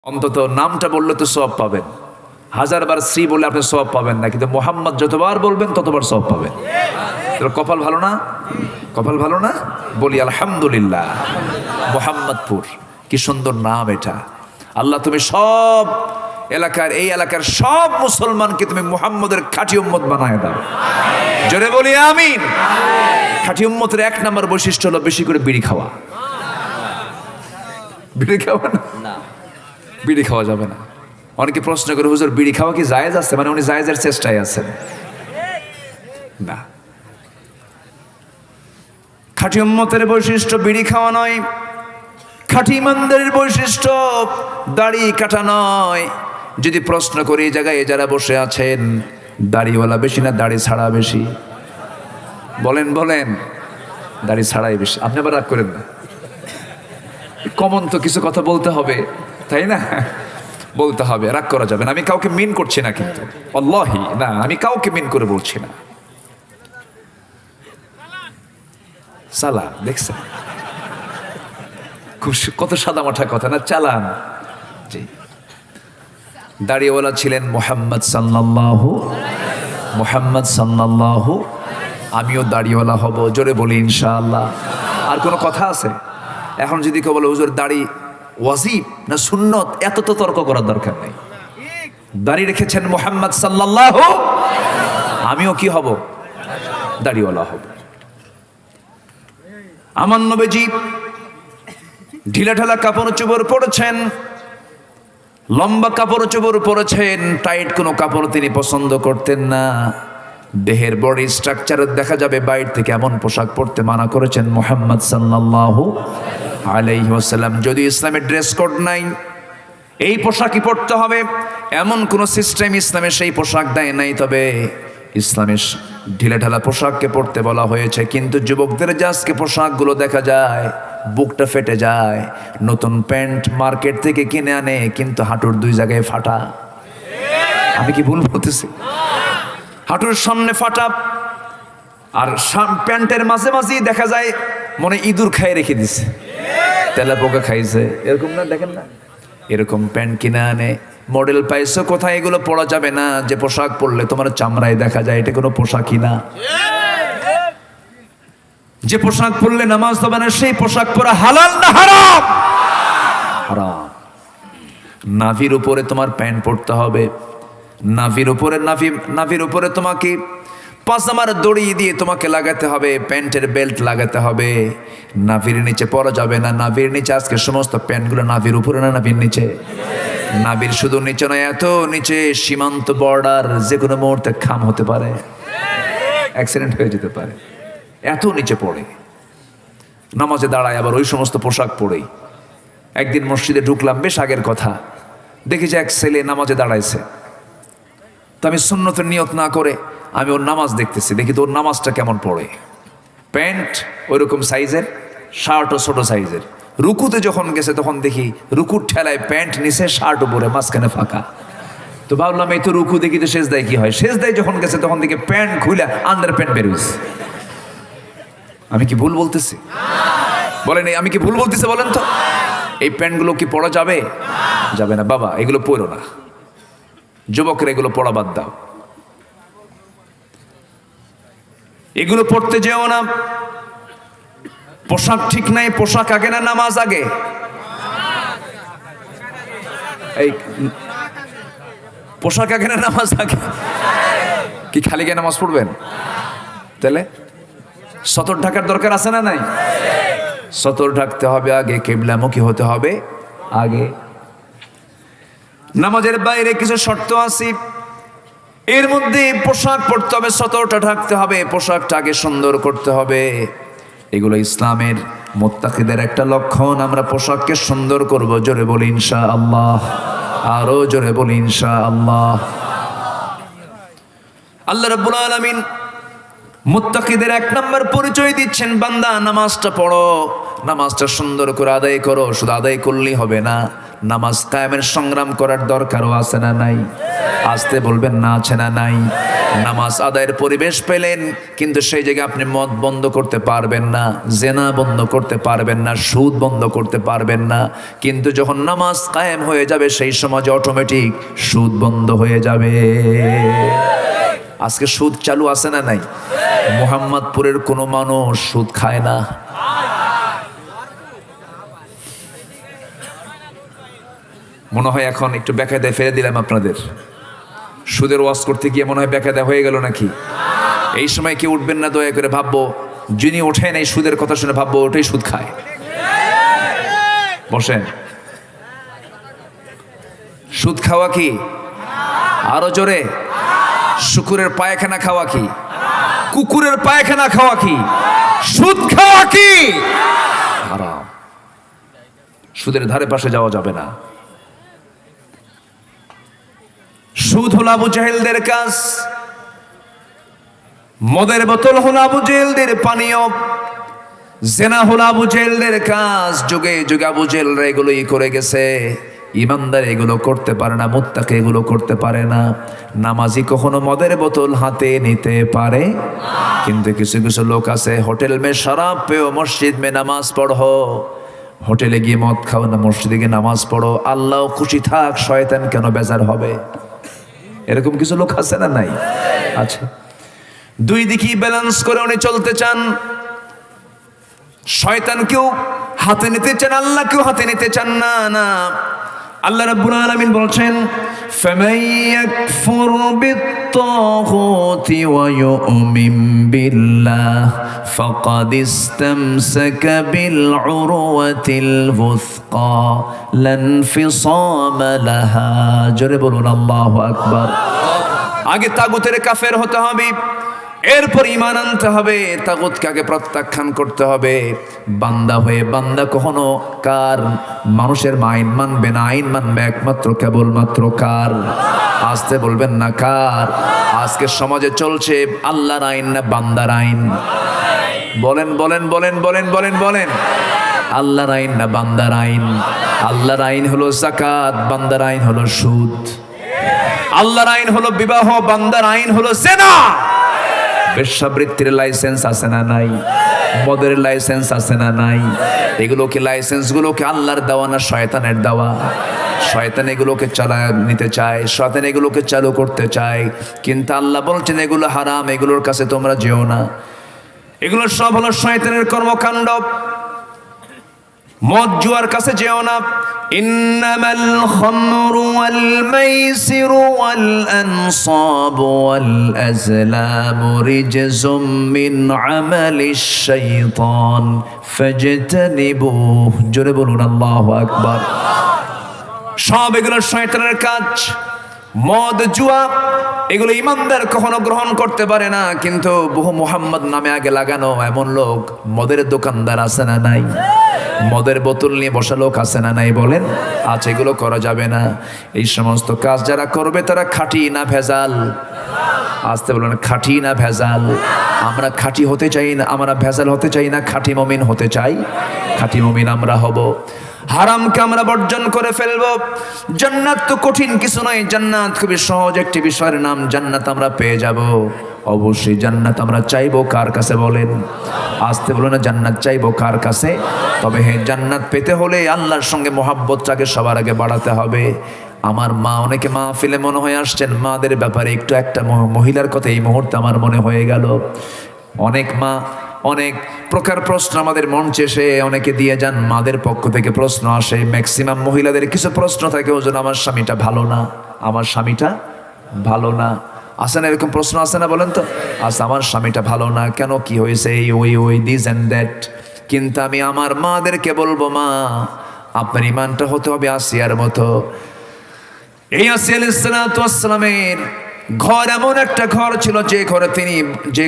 অন্তত নামটা বললে তো সওয়াব পাবেন। 1000 বার শ্রী বলে আপনি সওয়াব পাবেন না, কিন্তু মোহাম্মদ যতবার বলবেন ততবার সওয়াব পাবেন। কপাল ভালো না? কপাল ভালো না? বলি আলহামদুলিল্লাহ। মোহাম্মদপুর, কি সুন্দর নাম এটা। আল্লাহ তুমি সব এলাকার, এই এলাকার সব মুসলমানকে তুমি মুহাম্মদের খাঁটি উম্মত বানায় দাও। জোরে বলি আমিন। খাঁটি উম্মতের 1 নম্বর বৈশিষ্ট্য হলো বেশি করে বিড়ি খাওয়া। বিড়ি খাওয়া না, বিড়ি খাওয়া যাবে না। অনেকে প্রশ্ন করে, হুজুর বিড়ি খাওয়া কি জায়েজ আছে? মানে উনি জায়েজের চেষ্টায় আছেন না। খাঁটি উম্মতের বৈশিষ্ট্য বিড়ি খাওয়া নয়। খাঁটি ইমানদারের বৈশিষ্ট্য দাড়ি কাটা নয়। যদি প্রশ্ন করি এই জায়গায় যারা বসে আছেন, দাড়িওয়ালা বেশি না দাড়ি ছাড়া বেশি? বলেন বলেন। দাড়ি ছাড়াই বেশি। আপনি আবার রাগ করেন না, কমন তো কিছু কথা বলতে হবে, তাই না? বলতে হবে, রাগ করা যাবে না। আমি কাউকে মিন করছি না, কিন্তু আল্লাহি না, আমি কাউকে মিন করে বলছি না। সালা দেখছেন খুব কত সাদা মাঠা কথা না? চালান। জি, দাড়িওয়ালা ছিলেন মুহাম্মদ সাল্লাল্লাহু, মুহাম্মদ সাল্লাল্লাহু। আমিও দাড়িওয়ালা হব, জোরে বলি ইনশাআল্লাহ। আর কোনো কথা আছে? এখন যদি কেউ বলে হুজুর দাড়ি ওয়াজিব না সুন্নত, এত তো তর্ক করার দরকার নেই। দাড়ি রেখেছেন মুহাম্মদ সাল্লাল্লাহু, আমিও কি হব? দাড়িওয়ালা হব। আমার নবীজি ঢিলা ঢালা কাপড় চোপড় পরেছেন, লম্বা কাপড় চোপড় পরেছেন, টাইট কোনো কাপড় তিনি পছন্দ করতেন না। দেহের বডি স্ট্রাকচার দেখা যাবে বাইরে থেকে, এমন পোশাক পরতে মানা করেছেন মুহাম্মদ সাল্লাল্লাহু আলাইহি ওয়াসাল্লাম। যদি ইসলামের ড্রেস কোড নাই, এই পোশাকই পরতে হবে এমন কোন সিস্টেম ইসলামে সেই পোশাক দেয় নাই, তবে ইসলামের ঢিলা ঢালা পোশাককে পরতে বলা হয়েছে। কিন্তু যুবকদের যে আজকে পোশাকগুলো দেখা যায়, বুকটা ফেটে যায়। নতুন প্যান্ট মার্কেট থেকে কিনে আনে, কিন্তু হাঁটুর 2 জায়গায় ফাটা। আমি কি ভুল বলতেছি? হাঁটুর সামনে ফাটা, আর প্যান্টের মাঝে মাঝেই দেখা যায় মনে ইঁদুর খাই রেখে দিছে, তেলা পোকা খাইছে, এরকম না? দেখেন না, এরকম প্যান্ট কিনে আনে। মডেল পাইছো কোথায়? এগুলো পরা যাবে না। যে পোশাক পরলে তোমার চামড়ায় দেখা যায়, এটা কোনো পোশাকই না। যে পোশাক পরলে নামাজ হবে না, সেই পোশাক পরা হালাল না হারাম? হারাম। নাভির উপরে তোমার প্যান্ট পরতে হবে, নাভির উপরে তোমাকে পাজামার দড়ি দিয়ে তোমাকে লাগাতে হবে, প্যান্টের বেল্ট লাগাতে হবে। নাভির নিচে পরা যাবে না। নাভির নিচে আজকে সমস্ত প্যান্টগুলো নাভির উপরে না নাভির নিচে? নাভির শুধু নিচে নয়, এত নিচে সীমান্ত বর্ডার, যে কোনো মুহূর্তে খাম হতে পারে, অ্যাক্সিডেন্ট হয়ে যেতে পারে, এত নিচে পড়ে। নামাজে দাঁড়ায় আবার ওই সমস্ত পোশাক পরেই। একদিন মসজিদে ঢুকলাম, বেশ আগের কথা, দেখি যে এক ছেলে নামাজে দাঁড়াইছে। তো আমি সুন্নতের নিয়ত না করে আমি ওর নামাজ দেখতেছি, দেখি তো ওর নামাজটা কেমন পড়ে। প্যান্ট ওইরকম সাইজের, শার্টও ছোট সাইজের। রুকুতে যখন গেছে তখন দেখি রুকুর ঠেলায় প্যান্ট নিচে, শার্ট উপরে, মাঝখানে ফাঁকা। তো ভাবলাম এই তো রুকু, দেখি তো সেজদায় কি হয়। সেজদায় যখন গেছে তখন দেখি প্যান্ট খুলে আন্ডার প্যান্ট বেরোইছে। আমি কি ভুল বলতেছি? বলেন, আমি কি ভুল বলতেছি? বলেন তো, এই প্যান্টগুলো কি পরা যাবে? যাবে না বাবা, এগুলো পরো না। যুবকরা এগুলো পড়া বাদ দাও, এগুলো পড়তে যেও না। পোশাক ঠিক নাই, পোশাক আগে না নামাজ আগে? এই পোশাক আগে না নামাজ আগে? কি খালি গিয়ে নামাজ পড়বেন? তাহলে সতর ঢাকার দরকার আছে না নাই? সতর ঢাকতে হবে আগে, কিবলামুখী হতে হবে আগে। নামাজের বাইরে কিছু শর্ত আছে, এর মধ্যে পোশাক পরতে হবে, সতরটা ঢাকতে হবে, পোশাকটা আগে সুন্দর করতে হবে। এগুলো ইসলামের মুত্তাকিদের একটা লক্ষণ। আমরা পোশাককে সুন্দর করব, জোরে বলি ইনশাআল্লাহ। আরো জোরে বলি ইনশাআল্লাহ। আল্লাহ রাব্বুল আলামিন মুত্তাকিদের 1 নম্বর পরিচয় দিচ্ছেন, বান্দা নামাজটা পড়ো, নামাজটা সুন্দর করে আদায় করো। শুধু আদায় করলেই হবে না, নামাজ কায়েমের সংগ্রাম করার দরকারও আছে না নাই? আসতে বলবেন না আছে না নাই? নামাজ আদায়ের পরিবেশ পেলেন, কিন্তু সেই জায়গায় আপনি মদ বন্ধ করতে পারবেন না, জেনা বন্ধ করতে পারবেন না, সুদ বন্ধ করতে পারবেন না, কিন্তু যখন নামাজ কায়েম হয়ে যাবে সেই সমাজে অটোমেটিক সুদ বন্ধ হয়ে যাবে। আজকে সুদ চালু আছে না নাই? মোহাম্মদপুরের কোনো মানুষ সুদ খায় না। মনে হয় এখন একটু বেকায়দায় ফেলে দিলাম আপনাদের। সুদের ওয়াজ করতে গিয়ে মনে হয় বেকায়দা হয়ে গেল নাকি? এই সময় কেউ উঠবেন না, দয়া করে ভাববো যিনি ওঠেন এই সুদের কথা শুনে ভাববো ওটাই সুদ খায়। বসেন। সুদ খাওয়া কি? আরো জোরে। শুকুরের পায়খানা খাওয়া কি? কুকুরের পায়খানা খাওয়া কি? সুদ খাওয়া কি? হারাম। সুদের ধারে পাশে যাওয়া যাবে না। সুদ হলো আবু জাহেলদের কাজ, মদের বোতল হলো আবু জাহেলদের পানীয়, জেনা হলো আবু জাহেলদের কাজ। যুগে যুগে আবু জাহেলরা এগুলোই করে গেছে। ইমানদার এগুলো করতে পারে না, মুত্তাকি এগুলো করতে পারে না। নামাজি কখনো মদের বোতল হাতে নিতে পারে, কিন্তু কিছু কিছু লোক আছে হোটেল মে শরাব পেও মসজিদ মে নামাজ পড়ো। হোটেলে গিয়ে মদ খাও না, মসজিদে গিয়ে নামাজ পড়ো, আল্লাহ খুশি থাক, শয়তান কেন বেজার হবে? এরকম কিছু লোক আছে না নাই? আচ্ছা, দুই দিকেই ব্যালেন্স করে উনি চলতে চান। শয়তানকেও হাতে নিতে চান, আল্লাহকেও হাতে নিতে চান না। না, আল্লাহ রাব্বুল আলামিন বলছেন ফামান ইয়াকফুর বিত-তাগুতি ওয়া ইউমিন বিল্লাহ ফাকাদ ইসতামসাকা বিল উরওয়াতিল ওয়ুসকা লা ইনফিসামা লাহা। জোরে বলুন আল্লাহু আকবার। আগে তাগুতের কাফের হতে হবে, এরপর ঈমান আনতে হবে, তাগুতকে আগে প্রত্যাখ্যান করতে হবে। বান্দা হয়ে বান্দা কখনো কার? মানুষের আইন মানবে না, আইন মানবে একমাত্র কেবলমাত্র কার? আসতে বলবেন না কার? আজকে সমাজে চলছে আল্লাহর আইন না বান্দার আইন? বলেন বলেন বলেন বলেন বলেন বলেন। আল্লাহর আইন না বান্দার আইন? আল্লাহর আইন হলো যাকাত, বান্দার আইন হলো সুদ। আল্লাহর আইন হলো বিবাহ, বান্দার আইন হলো জিনা। বেশ্যাবৃত্তির লাইসেন্স আছে না নাই? মদের লাইসেন্স আছে না নাই? এগুলোকে লাইসেন্সগুলোকে আল্লাহর দেওয়া না শয়তানের দেওয়া? শয়তান এগুলোকে চালায় নিতে চায়, শয়তান এগুলোকে চালু করতে চায়, কিন্তু আল্লাহ বলছেন এগুলো হারাম, এগুলোর কাছে তোমরা যেও না। এগুলো সব হলো শয়তানের কর্মকাণ্ড। মদ জুয়ার কাছে যেও না। ইন্নামাল খামরু ওয়াল মাইসিরু ওয়াল আনসাবু ওয়াল আজলামু রিজসুম মিন আমালিশ শাইতান ফাজতানিবুহু। জোরে বলুন আল্লাহু আকবার। সব এগুলো শয়তানের কাজ। মদ জুয়া এগুলো ইমানদার কখনো গ্রহণ করতে পারে না, কিন্তু বহু মুহাম্মদ নামে আগে লাগানো এমন লোক মদের দোকানদার আছে না নাই? মদের বোতল নিয়ে বসা লোক আছে না নাই? বলেন আছে। এগুলো করা যাবে না। এই সমস্ত কাজ যারা করবে তারা খাঁটি না ভেজাল? আসতে বলেন খাঁটি না ভেজাল? আমরা খাঁটি হতে চাই না, আমরা ভেজাল হতে চাই না, খাঁটি মুমিন হতে চাই। খাঁটি মুমিন আমরা হব। হারামকে আমরা বর্জন করে ফেলবো। জান্নাত তো কঠিন কিছু নয়, জান্নাত খুবই সহজ একটি বিষয়ের নাম। জান্নাত আমরা পেয়ে যাব অবশ্যই। জান্নাত আমরা চাইবো কার কাছে? বলেন আসতে বলো না। জান্নাত চাইবো কার কাছে? তবে হ্যাঁ, জান্নাত পেতে হলে আল্লাহর সঙ্গে মহাব্বতটাকে সবার আগে বাড়াতে হবে। আমার মা, অনেকে মাহফিলে মনে হয়ে আসছেন, মাদের ব্যাপারে একটু একটা মহিলার কথা এই মুহূর্তে আমার মনে হয়ে গেল। অনেক মা অনেক প্রকার প্রশ্ন আমাদের মঞ্চে এসে অনেকে দিয়ে যান। মাদের পক্ষ থেকে প্রশ্ন আসে, ম্যাক্সিমাম মহিলাদের কিছু প্রশ্ন থাকে, ওজন আমার স্বামীটা ভালো না, আমার স্বামীটা ভালো না। আসে না এরকম প্রশ্ন? আসে না? বলেন তো। আচ্ছা, আমার স্বামীটা ভালো না কেন, কি হয়েছে, এই ওই দিস অ্যান্ড দ্যাট। কিন্তু আমি আমার মাদেরকে বলবো, মা আপনার ইমানটা হতে হবে আসিয়ার মতো। এই আসিয়া আলাইহিস সালাতু ওয়াস সালামের ঘর এমন একটা ঘর ছিল যে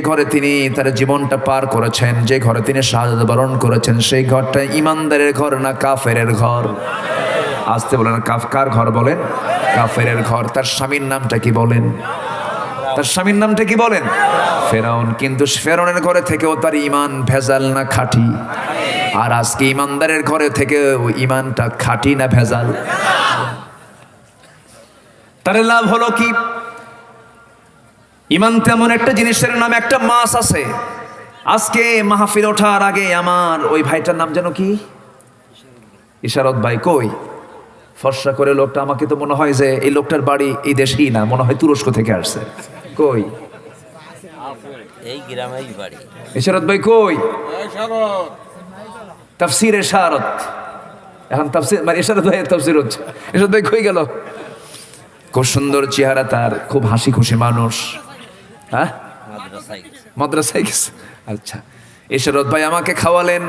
ঘরে তিনি তার জীবনটা পার করেছেন, যে ঘরে তিনি শাহাদাত বরণ করেছেন, সেই ঘরটা ইমানদারের ঘর না কাফেরের ঘর? আসতে বলেন কার ঘর? বলেন কাফেরের ঘর। তার স্বামীর নামটা কি বলেন? তার স্বামীর নামটা কি বলেন? ফেরাউন। কিন্তু ফেরাউনের ঘরে থেকেও তার ইমান ভেজাল না খাঁটি? আর আজকে ইমানদারের ঘরে থেকে ইমানটা খাঁটি না ভেজাল? তার লাভ হলো কি? ইমান তেমন একটা জিনিসের নাম, একটা মাছ আছে। আজকে মাহফিল ওঠার আগে আমার ওই ভাইটার নাম যেন কি, ইশারত ভাই, কই ফর্সা করে লোকটা, আমাকে তো মনে হয় যে এই লোকটার বাড়ি এই দেশেই না, মনে হয় তুরস্ক থেকে আসছে। কই এই গ্রামেই বাড়ি। ইশারত ভাই কই? তাফসির ইশারত, এখন তাফসির মানে ইশারত ভাই তাফসির হচ্ছে। ইশারত ভাই কই গেল? খুব সুন্দর চেহারা তার, খুব হাসি খুশি মানুষ। হ্যাঁ, মাদ্রাসায় গেছে। আচ্ছা, ইশারত ভাই আমাকে খাওয়ালেন,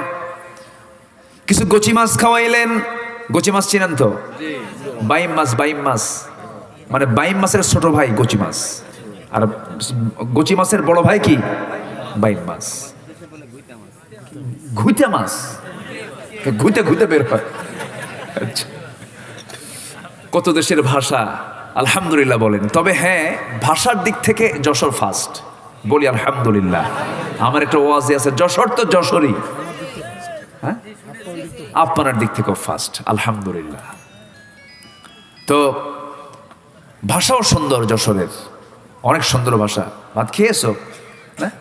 কিছু গচি মাছ খাওয়াইলেন। গচি মাছ চিনেন তো? বাইম মাছ। বাইম মাছ মানে বাইম মাছের ছোট ভাই গচি মাছ, আর গচি মাছের বড় ভাই কি? বাইম মাছ। ঘুইতে মাছ, ঘুইতে ঘুইতে বের হয়। আচ্ছা, কত দেশের ভাষা, আলহামদুলিল্লাহ বলেন। তবে হ্যাঁ, ভাষার দিক থেকে যশোর ফার্স্ট, বলি আলহামদুলিল্লাহ। আমার একটা ওয়াজি আছে, যশোর তো যশোরই, হ্যাঁ, আপনার দিক থেকেও ফার্স্ট, আলহামদুলিল্লাহ। তো ভাষাও সুন্দর যশোরের, অনেক সুন্দর ভাষা। ভাত খেয়েছো? হ্যাঁ,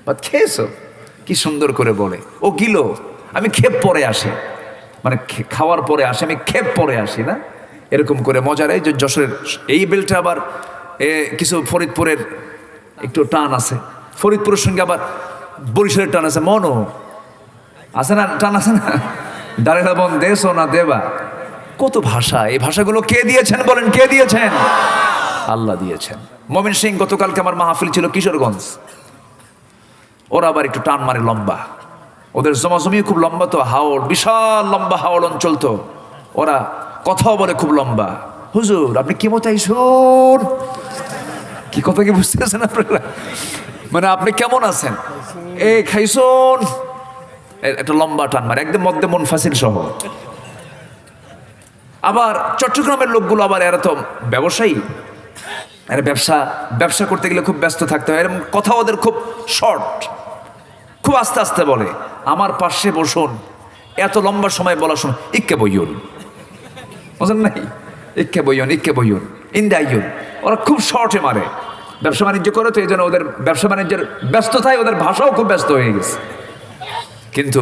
ভাত খেয়েছো? কি সুন্দর করে বলে। ও গিলো, আমি খেপ পরে আসি, মানে খাওয়ার পরে আসি, আমি খেপ পরে আসি না, এরকম করে মজার। এই যে যশোরের এই বেলটা আবার কিছু ফরিদপুরের একটু টান আছে, ফরিদপুরের সঙ্গে আবার বরিশালের টান আছে, মনো আছে না, টান আছে না। দাঁড়িয়ে বন দেশ না দেবা, কত ভাষা। এই ভাষাগুলো কে দিয়েছেন বলেন? কে দিয়েছেন? আল্লাহ দিয়েছেন। মমিন সিং গতকালকে আমার মাহফিল ছিল কিশোরগঞ্জ, ওরা আবার একটু টান মারে, লম্বা, ওদের জমাজমিও খুব লম্বা, তো হাওড় বিশাল লম্বা হাওড় অঞ্চল, তো ওরা কথাও বলে খুব লম্বা। হুজুর আপনি কি মতো আইসুন, কি কথা কি বুঝতেছেন আপনারা? মানে আপনি কেমন আছেন, এ খাইছুন, একটা লম্বা টান মারে, একদম মধ্যে মুনফাসিল সহ। আবার চট্টগ্রামের লোকগুলো আবার এরা তো ব্যবসায়ী, এরা ব্যবসা করতে গেলে খুব ব্যস্ত থাকতে হয়, এরকম কথা ওদের খুব শর্ট, খুব আস্তে আস্তে বলে। আমার পাশে বসুন, এত লম্বা সময় বলার সময় ইক্কে বইয়ুন, বুঝলেন নাই? ইক্কে বইয়ুন ইন্দাইয়ুন, ওরা খুব শর্টে মারে। ব্যবসা বাণিজ্য করে তো, এই জন্য ওদের ব্যবসা বাণিজ্যের ব্যস্ততায় ওদের ভাষাও খুব ব্যস্ত হয়ে গেছে। কিন্তু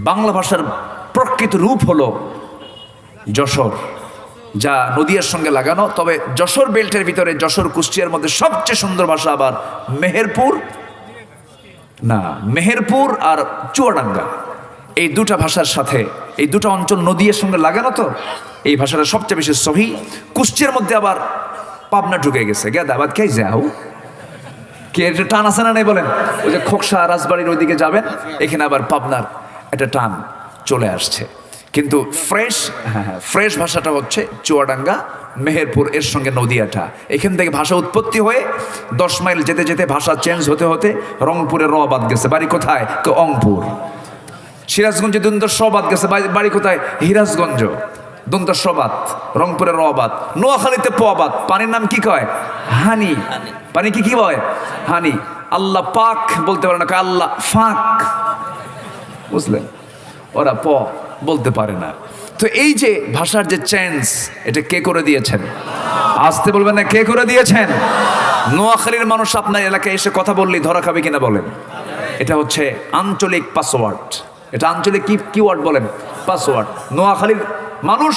বাংলা ভাষার প্রকৃত রূপ হলো যশোর, যা নদীর সঙ্গে লাগানো। তবে যশোর বেল্টের ভিতরে, যশোর কুষ্টিয়ার মধ্যে সবচেয়ে সুন্দর ভাষা আবার মেহেরপুর আর চুয়াডাঙ্গা, এই দুটা ভাষার সাথে, এই দুটা অঞ্চল নদীর সঙ্গে লাগানো, তো এই ভাষাটা সবচেয়ে বেশি সহি। কুষ্টিয়ার মধ্যে আবার পাবনা ঢুকে গেছে, গেদাবাদ কে যাও, কে একটা টান আছে না নাই বলেন? ওই যে খোকসা রাজবাড়ির ওইদিকে যাবেন, এখানে আবার পাবনার একটা টান চলে আসছে। কিন্তু ফ্রেশ ভাষাটা হচ্ছে চুয়াডাঙ্গা, মেহেরপুর, এর সঙ্গে নদিয়াটা। এখান থেকে ভাষা উৎপত্তি হয়ে 10 মাইল যেতে যেতে ভাষা চেঞ্জ হতে হতে রংপুরে র বাদ গেছে, বাড়ি কোথায়? অংপুর। সিরাজগঞ্জে দন্তস্ব বাদ গেছে, বাড়ি কোথায়? হিরাজগঞ্জ, দন্তস্ব বাদ, রংপুরে র বাদ। নোয়াখালীতে প বাদ, পানির নাম কি কয়? হানি। পানি কি বয়? হানি। আল্লাহ পাক বলতে পারে না, আল্লাহ ফাক, বুঝলেন? ওরা প বলতে পারে না। তো এই যে ভাষার যে চেঞ্জ, এটা কে করে দিয়েছেন? আসতে বলবেন না, কে করে দিয়েছেন? নোয়াখালীর মানুষ আপনার এলাকায় এসে কথা বললেই ধরা খাবে কিনা বলেন? এটা হচ্ছে আঞ্চলিক পাসওয়ার্ড। এটা আঞ্চলিক কি ওয়ার্ড বলেন? পাসওয়ার্ড। নোয়াখালীর মানুষ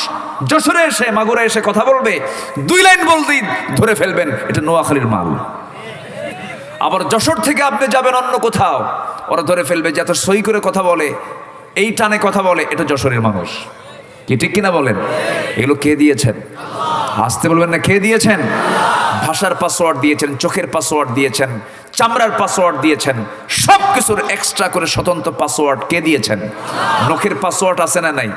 যশোরে এসে, মাগুরা এসে কথা বলবে, 2 লাইন বলতেই ধরে ফেলবেন এটা নোয়াখালীর মাল। আবার যশোর থেকে আপনি যাবেন অন্য কোথাও, ওরা ধরে ফেলবে যে এত সই করে কথা বলে, এই টানে কথা বলে, এটা যশোরের মানুষ। কি ঠিক কিনা বলেন? এগুলো কে দিয়েছেন? আসতে বলবেন না, কে দিয়েছেন? ভাষার পাসওয়ার্ড দিয়েছেন, চোখের পাসওয়ার্ড দিয়েছেন, চামড়ার পাসওয়ার্ড দিয়েছেন, সব কিছুর এক্সট্রা করে স্বতন্ত্র পাসওয়ার্ড কে দিয়েছেন? নখের পাসওয়ার্ড আছে না নাই?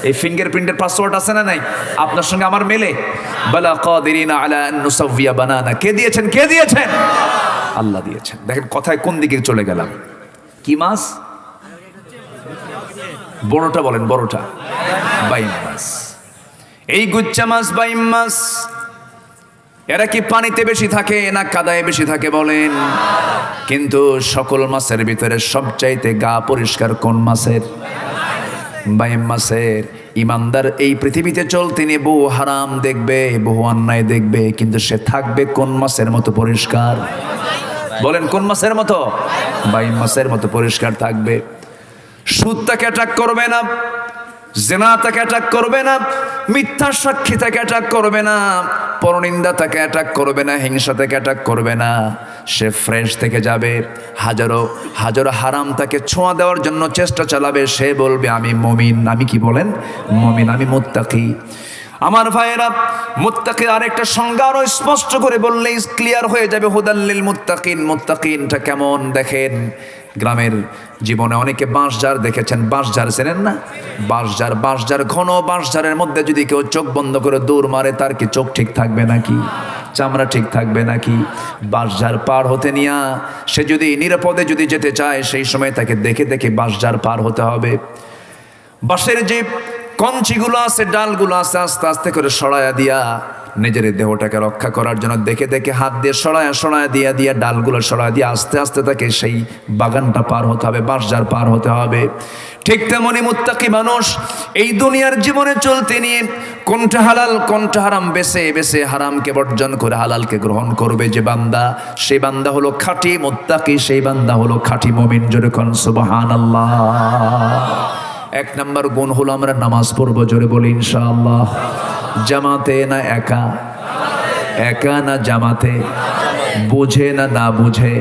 এই ফিঙ্গারপ্রিন্টের পাসওয়ার্ড আছে না নাই? আপনার সঙ্গে আমার মেলে? বালা কাদিরিনা আলা আন নুসাওয়িয়া বানানা, কে দিয়েছেন? কে দিয়েছেন? আল্লাহ দিয়েছেন। দেখেন কথায় কোন দিকে চলে গেলাম। কি মাছ? বড়টা বলেন, বড়টা বাইম মাছ। এই গুচ্চা মাছ, বাইম মাছ, এরা কি পানিতে বেশি থাকে না কাদায় বেশি থাকে বলেন? কিন্তু সকল মাছের ভিতরে সবচাইতে গা পরিষ্কার কোন মাছের? বাইম মাছের। ইমানদার এই পৃথিবীতে চলতে নিয়ে বহু হারাম দেখবে, বহু অন্যায় দেখবে, কিন্তু সে থাকবে কোন মাসের মতো পরিষ্কার? বলেন কোন মাসের মতো? বাইন মাসের মতো পরিষ্কার থাকবে। সুদ তাকে অ্যাটাক করবে না, জিনা তাকে অ্যাটাক করবে না, মিথ্যা সাক্ষী তাকে অ্যাটাক করবে না, পরনিন্দা তাকে অ্যাটাক করবে না, হিংসা তাকে অ্যাটাক করবে না। সে ফ্রেশ থেকে যাবে। হাজারো হাজারো হারাম তাকে ছোঁয়া দেওয়ার জন্য চেষ্টা চালাবে। সে বলবে আমি মুমিন। আমি কি বলেন? মুমিন, আমি মুত্তাকি। আমার ভাইয়েরা, মুত্তাকির আরেকটা সংজ্ঞা আরো স্পষ্ট করে বললেই ক্লিয়ার হয়ে যাবে। হুদাল্লিল মুত্তাকিন, মুত্তাকিনটা কেমন দেখেন। গ্রামের জীবনে অনেকে বাঁশঝাড় দেখেছেন। বাঁশঝাড় চেনেন না? বাঁশঝাড় ঘন বাঁশঝাড়ের মধ্যে যদি কেউ চোখ বন্ধ করে দৌড় মারে, তার কি চোখ ঠিক থাকবে নাকি? চামড়া ঠিক থাকবে নাকি? বাঁশঝাড় পার হতে নিয়ে সে যদি নিরাপদে যদি যেতে চায়, সেই সময় তাকে দেখে দেখে বাঁশঝাড় পার হতে হবে। বাঁশের যে কঞ্চিগুলো আছে, ডালগুলো আছে, আস্তে আস্তে করে সরায়া দিয়া নিজের দেহটাকে রক্ষা করার জন্য দেখে দেখে হাত দিয়ে সরায়া দিয়া ডালগুলো সরায়া দিয়ে আস্তে আস্তে তাকে সেই বাগানটা পার হতে হবে, বাঁশঝাড় পার হতে হবে। ঠিক তেমনি মুত্তাকি মানুষ এই দুনিয়ার জীবনে চলতে নিয়ে কোনটা হালাল কোনটা হারাম বেছে বেছে হারামকে বর্জন করে হালালকে গ্রহণ করবে যে বান্দা, সেই বান্দা হলো খাঁটি মুত্তাকি, সেই বান্দা হলো খাঁটি মুমিন। জোরে কোন সুবহানাল্লাহ। এক নম্বর গুণ হলো আমরা নামাজ পড়বো। জোরে বলি ইনশাআল্লাহ। জামাতে না একা? একা না জামাতে? বুঝে না না বুঝে?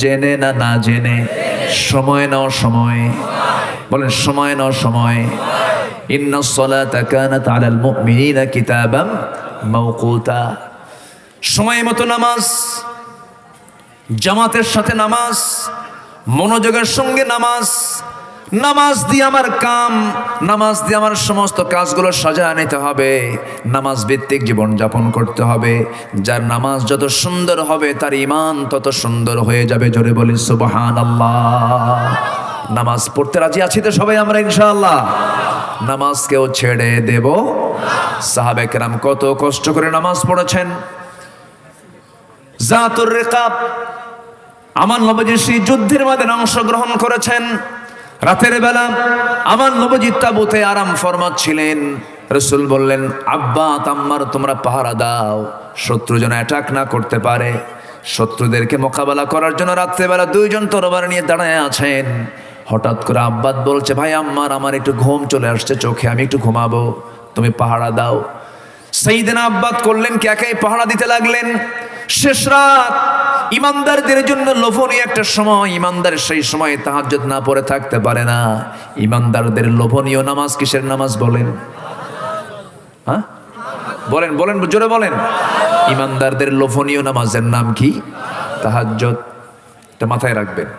জেনে না না জেনে? সময় নাও সময়? বলেন সময় নাও সময়। ইন্নাস সালাতা কানাত আলাল মুমিনিনা কিতাবাম মাওকুতা। সময় মতো নামাজ, জামাতের সাথে নামাজ, মনোযোগের সঙ্গে নামাজ। নামাজ দিয়ে আমার কাম, নামাজ দিয়ে আমার সমস্ত কাজগুলো সাজায় নিতে হবে। নামাজ ভিত্তিক জীবন যাপন করতে হবে। যার নামাজ যত সুন্দর হবে, তার ঈমান তত সুন্দর হয়ে যাবে। জোরে বলি সুবহানাল্লাহ। নামাজ পড়তে রাজি আছি তো সবাই আমরা ইনশাআল্লাহ? নামাজকেও ছেড়ে দেব? সাহাবে কেরাম কত কষ্ট করে নামাজ পড়েছেন। জাতুর রিকাব, আমার নবীজি সেই যুদ্ধের ময়দানে অংশগ্রহণ করেছেন। রাতের বেলা আমার নবীজি তাবুতে আরাম ফরমাচ্ছিলেন। রাসূল বললেন, আব্বা আম্মার তোমরা পাহারা দাও, শত্রু যেন অ্যাটাক না করতে পারে। শত্রুদেরকে মোকাবেলা করার জন্য রাত্রেবেলা দুইজন তরবারি নিয়ে দাঁড়ায় আছেন। হঠাৎ করে আব্বাত বলছে, ভাই আম্মার আমার একটু ঘুম চলে আসছে চোখে, আমি একটু ঘুমাবো, তুমি পাহারা দাও। সাইয়েদনা আব্বাত করলেন কি, একাই পাহারা দিতে লাগলেন। শেষ রাত, ইমানদারদের জন্য লোভনীয় একটা সময়। ইমানদার সেই সময় তাহাজ্জুদ না পড়ে থাকতে পারে না। ইমানদারদের লোভনীয় নামাজ কিসের নামাজ বলেন? হ্যাঁ বলেন বলেন, জোরে বলেন। ইমানদারদের লোভনীয় নামাজের নাম কি? তাহাজ্জুদ। এটা মাথায় রাখবেন।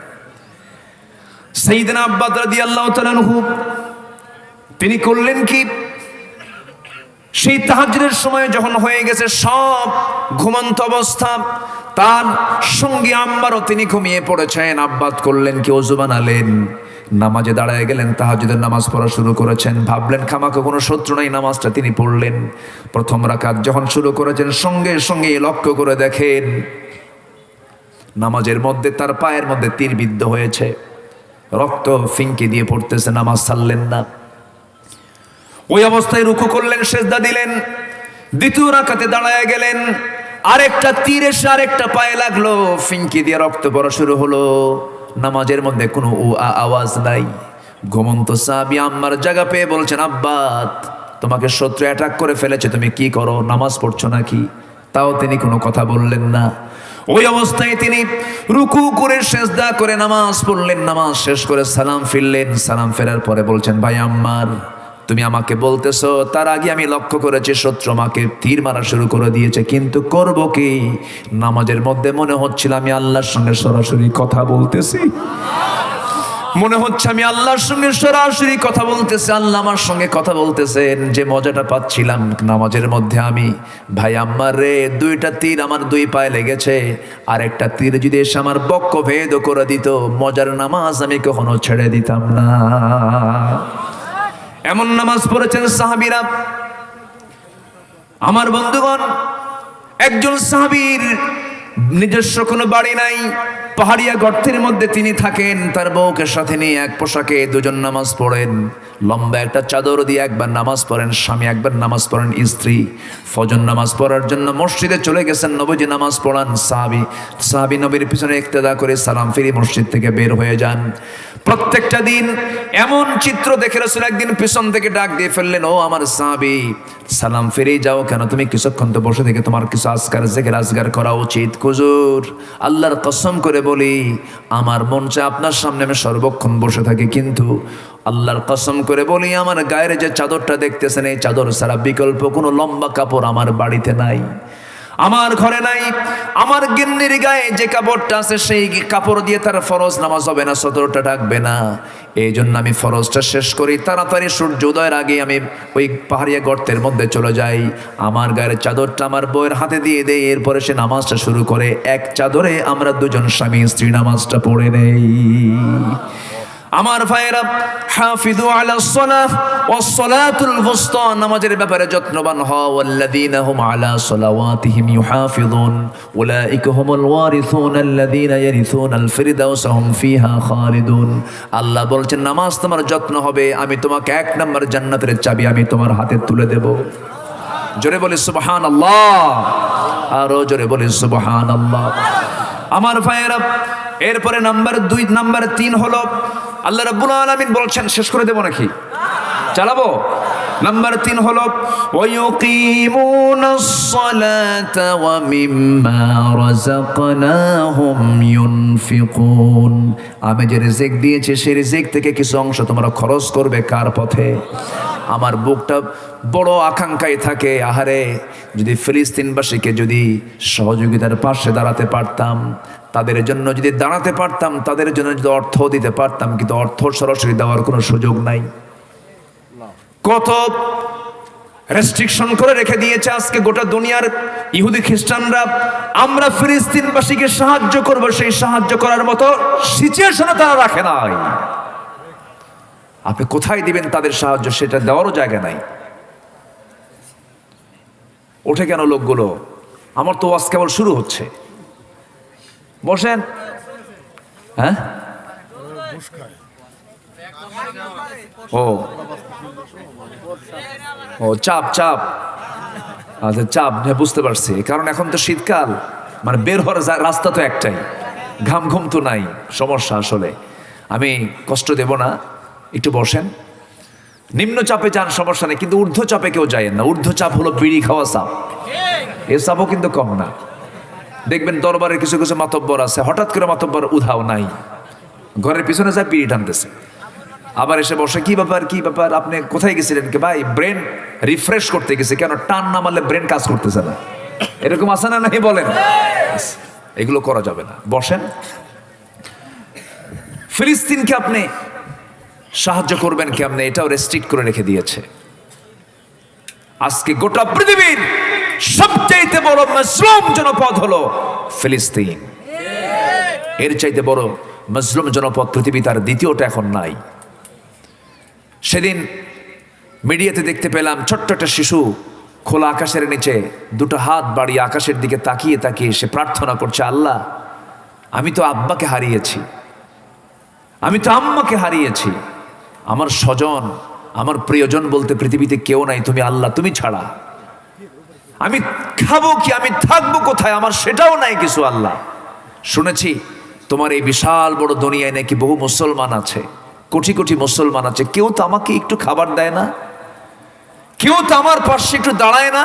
সাইয়েদনা আব্বাস রাদিয়াল্লাহু তাআলা আনহু তিনি করলেন কি, সেই তাহাজ্জুদের সময় যখন হয়ে গেছে, সব ঘুমন্ত অবস্থা, তার সঙ্গী আম্মারও তিনি ঘুমিয়ে পড়েছেন। আব্বাত করলেন কি, ওযু বানালেন, নামাজে দাঁড়ায় গেলেন, তাহাজ্জুদের নামাজ পড়া শুরু করেছেন। ভাবলেন খামাকে কোনো শত্রু নাই, নামাজটা তিনি পড়লেন। প্রথম রাকাত যখন শুরু করেছেন, সঙ্গে সঙ্গে লক্ষ্য করে দেখেন নামাজের মধ্যে তার পায়ের মধ্যে তীর বিদ্ধ হয়েছে, রক্ত ফিঙ্কি দিয়ে পড়তেছে, নামাজ ছাড়লেন না। ওই অবস্থায় রুকু করলেন, সেজদা দিলেন। দ্বিতীয় রাকাতে দাঁড়ায় গেলেন, আরেকটা তীর এসে আরেকটা পায়ে লাগলো, ফিঙ্কি দিয়ে রক্ত পড়া শুরু হলো। নামাজের মধ্যে কোনো আওয়াজ নাই। ঘুমন্ত সাহাবী আম্মার জায়গা পেয়ে বলছেন, আব্বাত তোমাকে শত্রু অ্যাটাক করে ফেলেছে, তুমি কি করো, নামাজ পড়ছো নাকি? তাও তিনি কোনো কথা বললেন না। ওই অবস্থায় তিনি রুকু করে সেজদা করে নামাজ পড়লেন। নামাজ শেষ করে সালাম ফিরলেন। সালাম ফেরার পরে বলছেন, ভাই আম্মার তুমি আমাকে বলতেছো, তার আগে আমি লক্ষ্য করেছি শত্রু আমাকে তীর মারা শুরু করে দিয়েছে, কিন্তু করব কি? নামাজের মধ্যে মনে হচ্ছিল আমি আল্লাহর সঙ্গে সরাসরি কথা বলতেছি। মনে হচ্ছে আমি আল্লাহর সঙ্গে সরাসরি কথা বলতেছি, আল্লাহ আমার সঙ্গে কথা বলতেছেন। যে মজাটা পাচ্ছিলাম নামাজের মধ্যে আমি, ভাই আম্মার রে, দুইটা তীর আমার দুই পায়ে লেগেছে, আর একটা তীর যদি এসে আমার বক্ষ ভেদ করে দিত, মজার নামাজ আমি কখনো ছেড়ে দিতাম না। এমন নামাজ পড়েছেন সাহাবীরা। আমার বন্ধুগণ, একজন সাহাবীর নিজস্ব কোনো বাড়ি নাই, পাহাড়িয়া গর্তের মধ্যে তিনি থাকেন, তার বউকে সাথে নিয়ে এক পোশাকে দুজন নামাজ পড়েন। লম্বা একটা চাদর দিয়ে একবার নামাজ পড়েন স্বামী, একবার নামাজ পড়েন স্ত্রী। ফজর নামাজ পড়ার জন্য মসজিদে চলে গেছেন, নবীজি নামাজ পড়ান, সাহাবী নবীর পিছনে ইক্তেদা করে সালাম ফিরে মসজিদ থেকে বের হয়ে যান। প্রত্যেকটা দিন এমন চিত্র দেখে রাসূল একদিন পিছন থেকে ডাক দিয়ে ফেললেন, ও আমার সাহাবী, সালাম ফিরে যাও কেন? তুমি কিছুক্ষণ তো বসে থেকে তোমার কিছু আজকার জিকির আজগার করা উচিত। হুজুর, আল্লাহর কসম করে বলি আমার মন চায় আপনার সামনে আমি সর্বক্ষণ বসে থাকি, কিন্তু আল্লাহর কসম করে বলি আমার গায়ের যে চাদরটা দেখতেছেন এই চাদর ছাড়া বিকল্প কোনো লম্বা কাপড় আমার বাড়িতে নাই, আমার ঘরে নাই। আমার গিন্নির গায়ে যে কাপড়টা আছে সেই কাপড় দিয়ে তার ফরজ নামাজ হবে না, সতরটা ডাকবে না। এই জন্য আমি ফরজটা শেষ করি, তাড়াতাড়ি সূর্য উদয়ের আগে আমি ওই পাহাড়িয়া গর্তের মধ্যে চলে যাই, আমার গায়ের চাদরটা আমার বউয়ের হাতে দিয়ে দেই, এরপরে সে নামাজটা শুরু করে। এক চাদরে আমরা দুজন স্বামী স্ত্রী নামাজটা পড়ে নেই। আমার ভাইয়েরা, হাফিজু আলাস সালাহ ওয়াস সালাতুল ওয়ুসতা, নামাজের ব্যাপারে যত্নবান হও। ওয়াল্লাযীনা হুম আলা সালাওয়াতিহিম ইউহাফিজুন উলাইকা হুমুল ওয়ারিসুন আল্লাযীনা ইয়ারিসুনাল ফিরদাউসা হুম ফিহা খালিদুন। আল্লাহ বলছেন নামাজ তোমার যত্ন হবে, আমি তোমাকে এক নম্বর জান্নাতের চাবি আমি তোমার হাতে তুলে দেব। জোরে বলি সুবহানাল্লাহ, আরো জোরে বলি সুবহানাল্লাহ। আমার ভাইয়েরা, এরপরে নাম্বার 2 নাম্বার 3 হলো আল্লাহ রাব্বুল আলামিন বলছেন, শেষ করে দেব নাকি চালাবো? নাম্বার 3 হলো ওয়ায়ুকিমুনাস সালাতা ওয়া মিম্মা রাযাকনাহুম ইউনফিকুন। আমি যে রিজিক দিয়েছি সেই রিজিক থেকে কিছু অংশ তোমরা খরচ করবে কার পথে? আমার বুকটা বড় আকাঙ্ক্ষায় থাকে, আহারে যদি ফিলিস্তিনবাসীকে যদি সহযোগিতার পাশে দাঁড়াতে পারতাম, তাদের জন্য যদি দাঁড়াতে পারতাম, তাদের জন্য যদি অর্থ দিতে পারতাম, কিন্তু অর্থ সরাসরি দেওয়ার কোনো সুযোগ নাই। কত রেস্ট্রিকশন করে রেখে দিয়েছে আজকে গোটা দুনিয়ার ইহুদি খ্রিস্টানরা। আমরা ফিলিস্তিনবাসীকে সাহায্য করব, সেই সাহায্য করার মতো সিচুয়েশনও তারা রাখে নাই। আপনি কোথায় দিবেন তাদের সাহায্য সেটা দেওয়ারও জায়গা নাই। ওঠে কেন লোকগুলো? আমার তো ওয়াজ কেবল শুরু হচ্ছে, বসেন। হ্যাঁ, ও ও চাপ চাপ, আচ্ছা চাপ, বুঝতে পারছি। কারণ এখন তো শীতকাল, মানে বের হওয়ার রাস্তা তো একটাই, ঘাম ঘুম তো নাই, সমস্যা। আসলে আমি কষ্ট দেব না, একটু বসেন। নিম্ন চাপে যান সমস্যা নেই, কিন্তু ঊর্ধ্ব চাপে কেউ যায় না। ঊর্ধ্ব চাপ হলো বিড়ি খাওয়া চাপ, এ চাপও কিন্তু কম না। দেখবেন দরবারের কিছু কিছু মাতব্বর আছে, হঠাৎ করে মাতব্বর উধাও নাই, ঘরের পিছনে যায় বিড়ি টানতেছে, আবার এসে বসে, কি ব্যাপার কি ব্যাপার, আপনি কোথায় গেছিলেন? কি ভাই, ব্রেন রিফ্রেশ করতে গেছে। কেন? টান না মারলে ব্রেন কাজ করতেছে না, এরকম আছে না নাই বলেন? এগুলো করা যাবে না, বসেন। ফিলিস্তিনকে আপনি সাহায্য করবেন কেমনে, এটাও রেস্ট্রিক্ট করে রেখে দিয়েছে। আজকে গোটা পৃথিবীর সবচাইতে বড় মুসলিম জনপদ হলো ফিলিস্তিন। এর চাইতে বড় মুসলিম জনপদ পৃথিবী তার দ্বিতীয়টা এখন নাই। সেদিন মিডিয়াতে দেখতে পেলাম ছোট্ট একটা শিশু খোলা আকাশের নিচে দুটো হাত বাড়িয়ে আকাশের দিকে তাকিয়ে তাকিয়ে সে প্রার্থনা করছে, আল্লাহ আমি তো আব্বাকে হারিয়েছি, আমি তো আম্মাকে হারিয়েছি, আমার স্বজন আমার প্রিয়জন বলতে পৃথিবীতে কেউ নাই, তুমি আল্লাহ, তুমি ছাড়া। আমি খাবো কি, আমি থাকবো কোথায়, আমার সেটাও নাই কিছু। আল্লাহ, শুনেছি তোমার এই বিশাল বড় দুনিয়ায় নাকি বহু মুসলমান আছে, কোটি কোটি মুসলমান আছে, কেউ তো আমাকে একটু খাবার দেয় না, কেউ তো আমার পাশে একটু দাঁড়ায় না।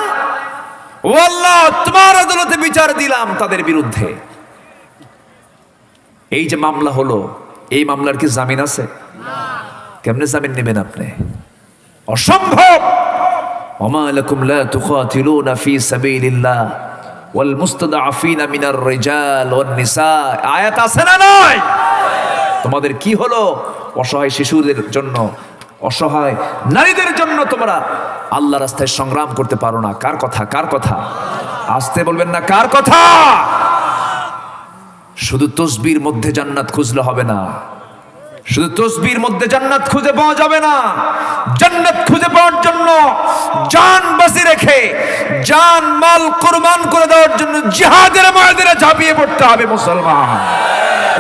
ও আল্লাহ, তোমার আদালতে বিচার দিলাম তাদের বিরুদ্ধে। এই যে মামলা হলো, এই মামলার কি জামিন আছে? কেমনে জামিন নেবেন আপনি? অসম্ভব। ওমা লাকুম লা তুকাতিলুনা ফি সাবিলিল্লাহ ওয়াল মুস্তাদআফিনা মিনার রিজাল ওয়ান নিসা, আয়াত আছে না নয়? তোমাদের কি হলো? অসহায় শিশুদের জন্য, অসহায় নারীদের জন্য তোমরা আল্লাহর রাস্তায় সংগ্রাম করতে পারো না। কার কথা? কার কথা? আসতে বলবেন না, কার কথা? শুধু তসবির মধ্যে জান্নাত খুঁজলে হবে না, শুধু তসবির মধ্যে জান্নাত খুঁজে পাওয়া যাবে না। জান্নাত খুঁজে পাওয়ার জন্য জান বাজি রেখে, জান মাল কুরবান করে দেওয়ার জন্য জিহাদের ময়দানে ঝাঁপিয়ে পড়তে হবে মুসলমান।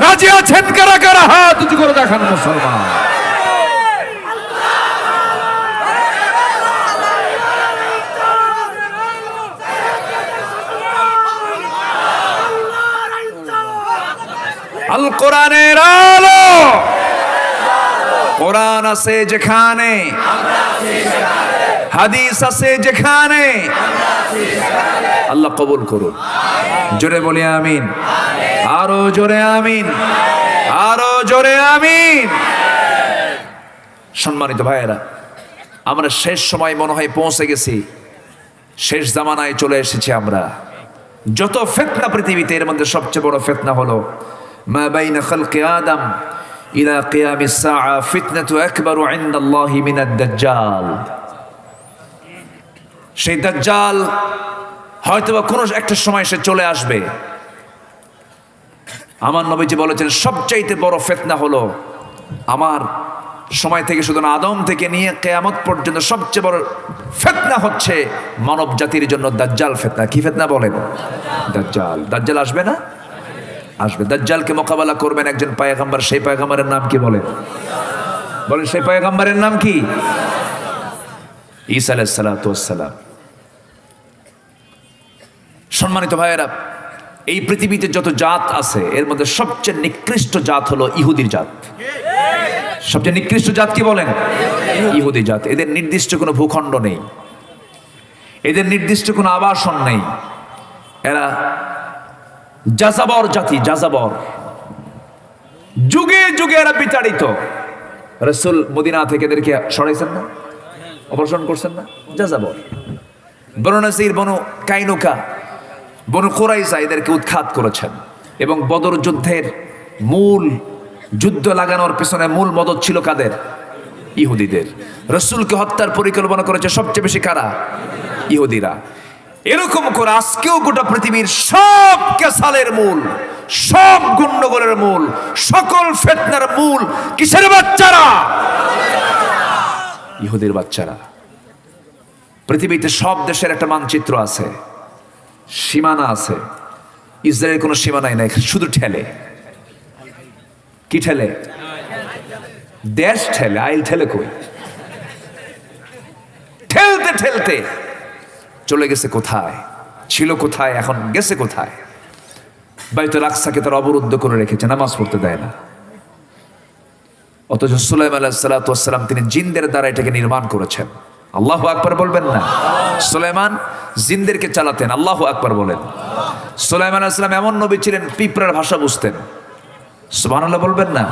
রাজি আছেন কারা কারা? হাত উঁচু করে দেখান মুসলমান। আল কোরআনের আলো, কোরআন আছে যেখানে, হাদিস আছে যেখানে, আল্লাহ কবুল করুন। জোরে বলি আমিন, আরো জোরে আমিন, আরো জোরে আমিন। সম্মানিত ভাইয়েরা, আমরা শেষ সময় মনে হয় পৌঁছে গেছি, শেষ জামানায় চলে এসেছি আমরা। যত ফিতনা পৃথিবীতে, এর মধ্যে সবচেয়ে বড় ফিতনা হলো মা বাইনা খালকি আদম ইলা কিয়ামিস সাআ ফিতনাতু আকবারু ইনদাল্লাহি মিনাদ দাজ্জাল। সেই দাজ্জাল হয়তোবা কোনো একটা সময় সে চলে আসবে। আমার নবীজি বলেছেন সবচাইতে বড় ফিতনা হলো আমার সময় থেকে, শুধু না আদম থেকে নিয়ে কিয়ামত পর্যন্ত সবচেয়ে বড় ফিতনা হচ্ছে মানব জাতির জন্য দাজ্জাল ফিতনা। কি ফিতনা বলেন? দাজ্জাল। দাজ্জাল আসবে না? আসবে। দাজ্জালকে মোকাবেলা করবেন একজন পয়গম্বর। সেই পয়গম্বরের নাম কি বলেন? বলেন সেই পয়গম্বরের নাম কি? ঈসা আলাইহিস সালাতু ওয়াস সালাম। সম্মানিত ভাইয়েরা, এই পৃথিবীতে যত জাত আছে এর মধ্যে সবচেয়ে নিকৃষ্ট জাত হলো ইহুদির জাত। সবচেয়ে নিকৃষ্ট জাত কি বলেন? ইহুদি জাত। এদের নির্দিষ্ট কোনো ভূখণ্ড নেই, এদের নির্দিষ্ট কোনো আবাসন নেই। এরা যাযাবর জাতি, যাযাবর। যুগে যুগে এরা বিতাড়িত। রাসূল মদিনা থেকে এদেরকে সরাইছেন না, অপসারণ করছেন না? যাযাবর। বনু নাসির, বনু কাইনুকা, বনু কুরাইজা এদেরকে উৎখাত করেছেন। এবং বদর যুদ্ধের মূল যুদ্ধ লাগানোর পেছনে মূল মদদ ছিল কাদের? ইহুদিদের। রাসূলকে হত্যার পরিকল্পনা করেছে সবচেয়ে বেশি কারা? ইহুদিরা। এরকম করে আজকেও গোটা পৃথিবীর সব কেসালের মূল, সব গন্ডগোলের মূল, সকল ফিতনার মূল কিসের বাচ্চারা? ইহুদির বাচ্চারা। পৃথিবীতে সব দেশের একটা মানচিত্র আছে, সীমানা আছে। ইসরায়েলের কোনো সীমানাই নাই, শুধু ঠেলে। কি ঠেলে? দেশ ঠেলে। আইল ঠেলে কই? ঠেলতে ঠেলতে চলে গেছে কোথায়, ছিল কোথায়, এখন গেছে কোথায়? বাইতুল আকসাকে তারা অবরুদ্ধ করে রেখেছে, নামাজ পড়তে দেয় না। অথচ সুলাইমান আলাইহিস সালাতু ওয়াস সালাম তিনি জিনদের দ্বারা এটাকে নির্মাণ করেছেন। আল্লাহু আকবার বলবেন না? সুলাইমান জিনদেরকে চালাতেন। আল্লাহু আকবার বলেন। সুলাইমান আলাইহিস সালাম এমন নবী ছিলেন, পিঁপড়ার ভাষা বুঝতেন। সুবহানাল্লাহ বলবেন না?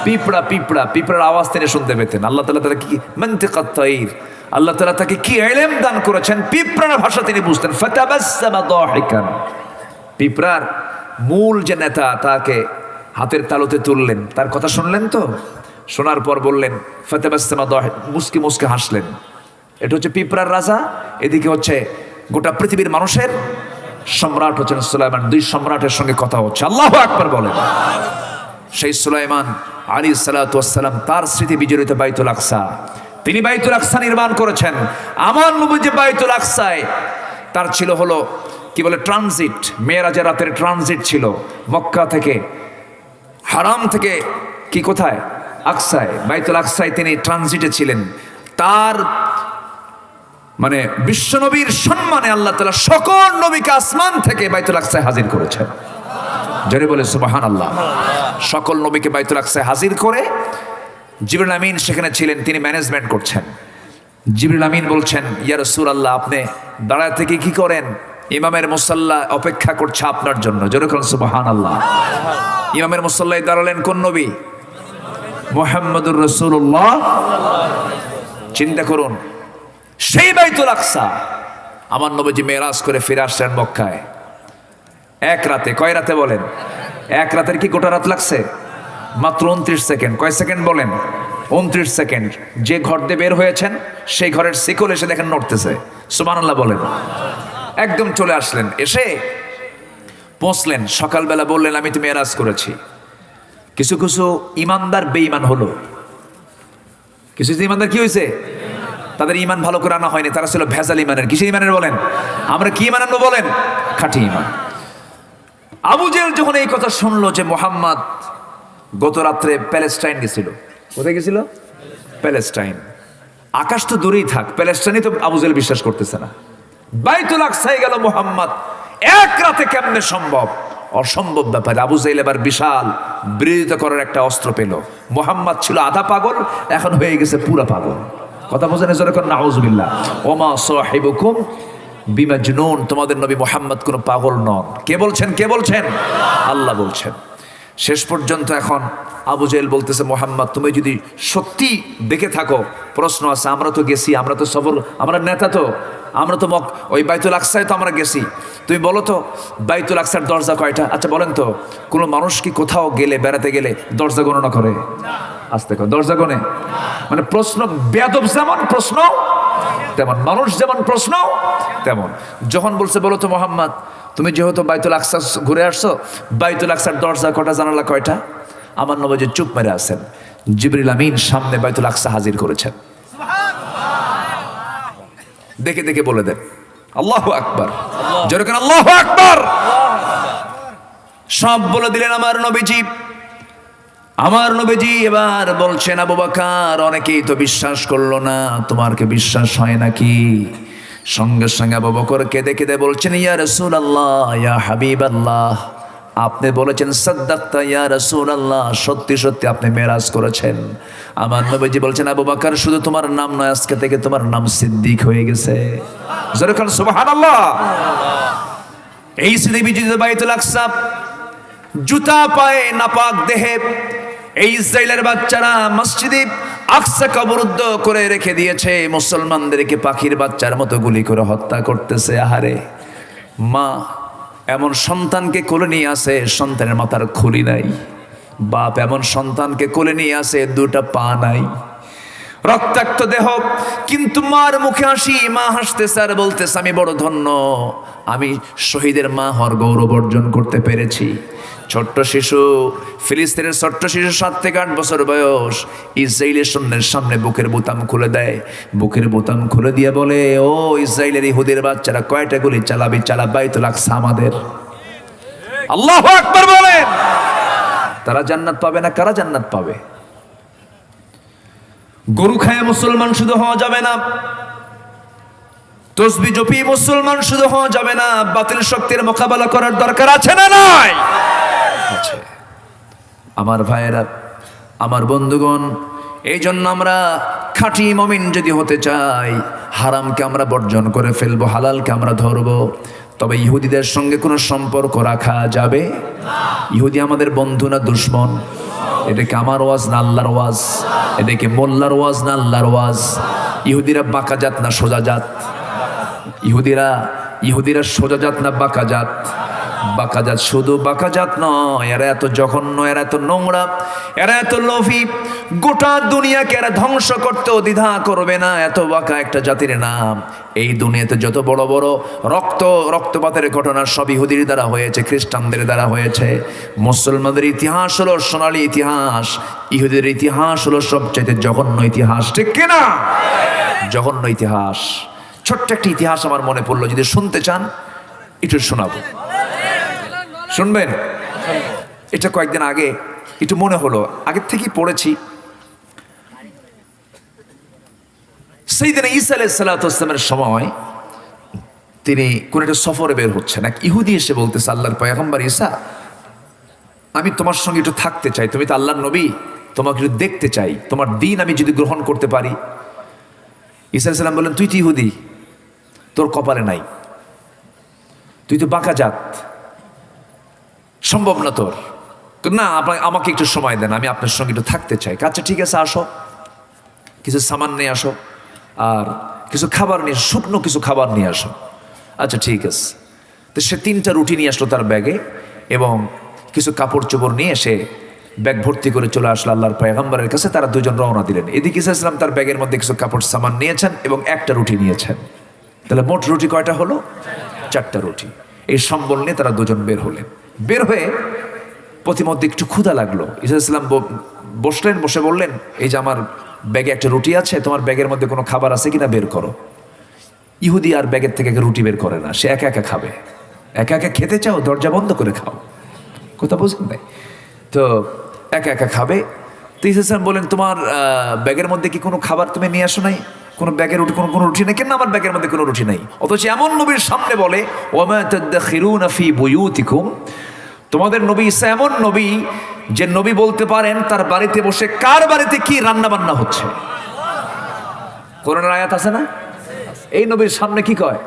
পিঁপড়া, পিঁপড়া, পিঁপড়ার আওয়াজ তিনি শুনতে পেতেন। আল্লাহ তাআলা তাকে কি মানতিকাত তাইর, আল্লাহ তাআলা তাকে কি ইলম দান করেছেন, পিঁপড়ার ভাষা তিনি বুঝতেন। ফাতাবাসসামা দাহিকান। পিঁপড়ার মূল যে নেতা তাকে হাতের তালুতে তুললেন, তার কথা শুনলেন তো? শোনার পর বললেন ফাতাবাসসামা দাহিক, মুস্কি মুস্কি হাসলেন। এটা হচ্ছে পিঁপড়ার রাজা, এদিকে হচ্ছে গোটা পৃথিবীর মানুষের সম্রাট হচ্ছেন সুলাইমান। দুই সম্রাটের সঙ্গে কথা হচ্ছে। আল্লাহু আকবার বলেন। সেই সুলাইমান আলাইহিস সালাতু ওয়াস সালাম, তার স্মৃতি বিজড়িত বাইতুল আকসা, তিনি বাইতুল আকসা নির্মাণ করেছেন। আমার নবী যে বাইতুল আকসায় তার ছিল হলো কি বলে ট্রানজিট, মেরাজের রাতের ট্রানজিট ছিল। মক্কা থেকে, হারাম থেকে কি কোথায়? আকসায়, বাইতুল আকসায় তিনি ট্রানজিটে ছিলেন। তার মানে বিশ্বনবীর সম্মানে আল্লাহ তাআলা সকল নবীকে আসমান থেকে বাইতুল আকসায় হাজির করেছেন। জোরে বলে সুবহানাল্লাহ। সকল নবীকে বাইতুল আকসায় হাজির করে জিবরিল আমিন সেখানে ছিলেন, তিনি ম্যানেজমেন্ট করছেন। জিবরিল আমিন বলছেন, ইয়া রাসূলুল্লাহ, আপনি দাঁড়ায় থেকে কি করেন? ইমামের মুসাল্লা অপেক্ষা করছে আপনার জন্য। জোরে বলেন সুবহানাল্লাহ। ইমামের মুসাল্লায় দাঁড়ালেন কোন নবী? মুহাম্মদুর রাসূলুল্লাহ। চিন্তা করুন, সেই বাইতুল আকসা আমার নবীজি মেরাজ করে ফিরে আসছেন মক্কায় এক রাতে। কয় রাতে বলেন? এক রাতের কি গোটা রাত লাগছে? মাত্র 29 সেকেন্ড। কয় সেকেন্ড বলেন? 29 সেকেন্ড। যে ঘর দিয়ে বের হয়েছেন সেই ঘরের শিকল এসে দেখেন নড়তেছে। সুবহানাল্লাহ বলেন। একদম চলে আসলেন, এসে পৌঁছলেন। সকালবেলা বললেন আমি তো মেরাজ করেছি। কিছু কিছু ইমানদার বেঈমান হলো। কিছু কিছু ইমানদার কি হয়েছে? তাদের ইমান ভালো করে আনা হয়নি, তারা ছিল ভেজাল ইমানের। কিসের ইমানের বলেন? আমরা কি ইমান আনবো বলেন? খাঁটি ইমান। আবু জেহেল যখন এই কথা শুনলো যে মুহাম্মদ গত রাত্রে প্যালেস্টাইন গেছিল, কোথায় গেছিল? প্যালেস্টাইন। আকাশ তো দূরেই থাক, প্যালেস্টাইনই তো আবু জেহেল বিশ্বাস করতেছে না। বাইতুল আকসায় গেল মুহাম্মদ, এক রাতে কেমনে সম্ভব? অসম্ভব ব্যাপার। আবু জেহেল এবার বিশাল বিরোধিতা করার একটা অস্ত্র পেল। মুহাম্মদ ছিল আধা পাগল, এখন হয়ে গেছে পুরা পাগল। কথা বোঝেন? যখন নাউজুবিল্লাহ। ওমা সাহিবুকুম বিমাজনুন, তোমাদের নবী মুহাম্মদ কোনো পাগল নন। কে বলছেন? কে বলছেন? আল্লাহ বলছেন। শেষ পর্যন্ত এখন আবু জেহেল বলতেছে, মুহাম্মদ তুমি যদি সত্যি দেখে থাকো, প্রশ্ন আছে, আমরা তো গেছি, আমরা তো সফর, আমরা নেতা তো, আমরা তো ওই বাইতুল আকসায় তো আমরা গেছি, তুমি বলো তো বাইতুল আকসার দরজা কয়টা? আচ্ছা বলেন তো, কোনো মানুষ কি কোথাও গেলে, বেড়াতে গেলে দরজা গণনা করে? আসতে কর, দরজা গণে? মানে প্রশ্ন বেয়াদব যেমন প্রশ্ন তেমন, মানুষ যেমন প্রশ্ন তেমন। যখন বলছে বলো তো মুহাম্মদ তুমি যেহেতু বাইতুল আকসা ঘুরে আসছো, বাইতুল আকসার দরজা কয়টা, জানালা কয়টা? আমার নবী চুপ মেরে আছেন। জিবরিল আমিন সামনে বাইতুল আকসা হাজির করেছেন। দেখে দেখে বলে দেন আল্লাহু আকবার, যেরকম আল্লাহু আকবার। সব বলে দিলেন আমার নবীজি। আমার নবীজি এবার বলছেন, আবু বকর অনেকেই তো বিশ্বাস করলো না, তোমার কি বিশ্বাস হয় নাকি? সঙ্গে সঙ্গে আবু বকর কেঁদে কেঁদে বলছেন, ইয়া রাসূলুল্লাহ, ইয়া হাবিবাল্লাহ, আপনি বলেছেন সাদ্দাকতা ইয়া রাসূলুল্লাহ, সত্যি সত্যি আপনি মেরাজ করেছেন। আমার নবীজি বলছেন, আবু বকর শুধু তোমার নাম নয়, আজকে থেকে তোমার নাম সিদ্দিক হয়ে গেছে। যেরকম সুবহানাল্লাহ। এই সিদ্দিক বাইতুল আকসা, জুতা পায়ে নাপাক দেহে এই ইসরাইলের বাচ্চারা মসজিদে আকসাকে অবরুদ্ধ করে রেখে দিয়েছে, মুসলমানদেরকে পাখির বাচ্চার মতো গুলি করে হত্যা করতেছে। আহারে মা এমন সন্তানকে কোলে নিয়ে আসে, সন্তানের মাথার খুলি নাই। বাপ এমন সন্তানকে কোলে নিয়ে আসে, দুটা পা নাই, রক্তাক্ত দেহ, কিন্তু মার মুখে হাসি। মা হাসতেছে আর বলতেছে, আমি বড় ধন্য, আমি শহীদের মা হওয়ার গৌরব অর্জন করতে পেরেছি। ছোট্ট শিশু, ফিলিস্তিনের ছোট্ট শিশু, 7 থেকে 8 বছর বয়স, ইসরাইলের সৈন্যের সামনে বুকের বোতাম খুলে দেয়। বুকের বোতাম খুলে দিয়ে বলে, ও ইসরাইলের ইহুদির বাচ্চারা, কয়টা গুলি চালাবি? চালা, বাইতুল আকসা আমাদের। আল্লাহু আকবার বলেন। তারা জান্নাত পাবে না, কারা জান্নাত পাবে? গরু খায় মুসলমান শুধু হওয়া যাবে না, তসবিহ জপি মুসলমান শুধু হওয়া যাবে না, বাতিল শক্তির মোকাবেলা করার দরকার আছে না নাই? আছে। আমার ভাইয়েরা, আমার বন্ধুগণ, এই জন্য আমরা খাঁটি মুমিন যদি হতে চাই, হারামকে আমরা বর্জন করে ফেলবো, হালালকে আমরা ধরবো। তবে ইহুদিদের সঙ্গে কোনো সম্পর্ক রাখা যাবে না। ইহুদি আমাদের বন্ধু না দুশ্মন? এটা কি আমার ওয়াজ না আল্লাহর ওয়াজ? এটা কি মোল্লার ওয়াজ না আল্লাহর ওয়াজ? ইহুদিরা বাঁকা জাত না সোজা জাত? ইহুদিরা সোজা জাত না বাঁকা জাত? বাঁকা জাত। শুধু বাঁকা জাত নয়, এরা এত জঘন্য, এরা এত নোংরা, এরা এত লোভী, গোটা দুনিয়াকে এরা ধ্বংস করতেও দ্বিধা করবে না। এত বাঁকা একটা জাতির নাম। এই দুনিয়াতে যত বড় বড় রক্তপাতের ঘটনা সব ইহুদির দ্বারা হয়েছে, খ্রিস্টানদের দ্বারা হয়েছে। মুসলমানদের ইতিহাস হলো সোনালী ইতিহাস, ইহুদির ইতিহাস হলো সবচাইতে জঘন্য ইতিহাস। ঠিক কিনা? জঘন্য ইতিহাস। ছোট্ট একটা ইতিহাস আমার মনে পড়লো, যদি শুনতে চান একটু শোনাবো। শুনবেন? এটা কয়েকদিন আগে একটু মনে হলো, আগের থেকেই পড়েছি। সাইয়েদনা ঈসা আলাইহিস সালাতু ওয়াস সালামের সময় তিনি কোন একটা সফরে বের হচ্ছেন। এক ইহুদি এসে বলতেছে, আল্লাহর পয়গম্বর ঈসা, আমি তোমার সঙ্গে একটু থাকতে চাই, তুমি তো আল্লাহর নবী, তোমাকে একটু দেখতে চাই, তোমার দ্বীন আমি যদি গ্রহণ করতে পারি। ঈসা আলাইহিস সালাম বললেন, তুই তো ইহুদি, তোর কপালে নাই, তুই তো বাঁকা জাত, সম্ভব না তোর। না, আমাকে একটু সময় দেন, আমি আপনার সঙ্গে একটু থাকতে চাই। আচ্ছা ঠিক আছে, আসো, কিছু সামান নিয়ে আসো আর কিছু খাবার নিয়ে, শুকনো কিছু খাবার নিয়ে আসো। আচ্ছা ঠিক আছে। তো সে 3টা রুটি নিয়ে আসলো তার ব্যাগে এবং কিছু কাপড় চোপড় নিয়ে সে ব্যাগ ভর্তি করে চলে আসলো আল্লাহর পয়গম্বরের কাছে। তারা দুজন রওনা দিলেন। এদিকে ঈসা আলাইহিস সালাম তার ব্যাগের মধ্যে কিছু কাপড় সামান নিয়েছেন এবং একটা রুটি নিয়েছেন। তাহলে মোট রুটি কয়টা হলো? 4টা রুটি। এই সম্বল নিয়ে তারা দুজন বের হলেন। বের হয়ে প্রতিমধ্যে একটু ক্ষুধা লাগলো। ঈসা আলাইহিস সালাম বসলেন, বসে বললেন, এই যে আমার ব্যাগে একটা রুটি আছে, তোমার ব্যাগের মধ্যে কোনো খাবার আছে কিনা বের করো। ইহুদি আর ব্যাগের থেকে রুটি বের করে না, সে একা একা খাবে। একা একা খেতে চাও, দরজা বন্ধ করে খাও। কথা বুঝেন নাই? তো একা একা খাবে। তো ঈসা আলাইহিস সালাম বলেন, তোমার ব্যাগের মধ্যে কি কোনো খাবার তুমি নিয়ে আসো নাই? কোনো ব্যাগের রুটি, কোনো রুটি নেই? কেন আমার ব্যাগের মধ্যে কোনো রুটি নাই? অথচ এমন নবীর সামনে বলে, ওয়ামা তাদাখিরুনা ফি বুয়ুতিকুম, তোমাদের নবী ঈসা এমন নবী যে নবী বলতে পারেন তার বাড়িতে বসে কার বাড়িতে কি রান্না বান্না হচ্ছে। কোরআনের আয়াত আছে না? এই নবীর সামনে কি কয়?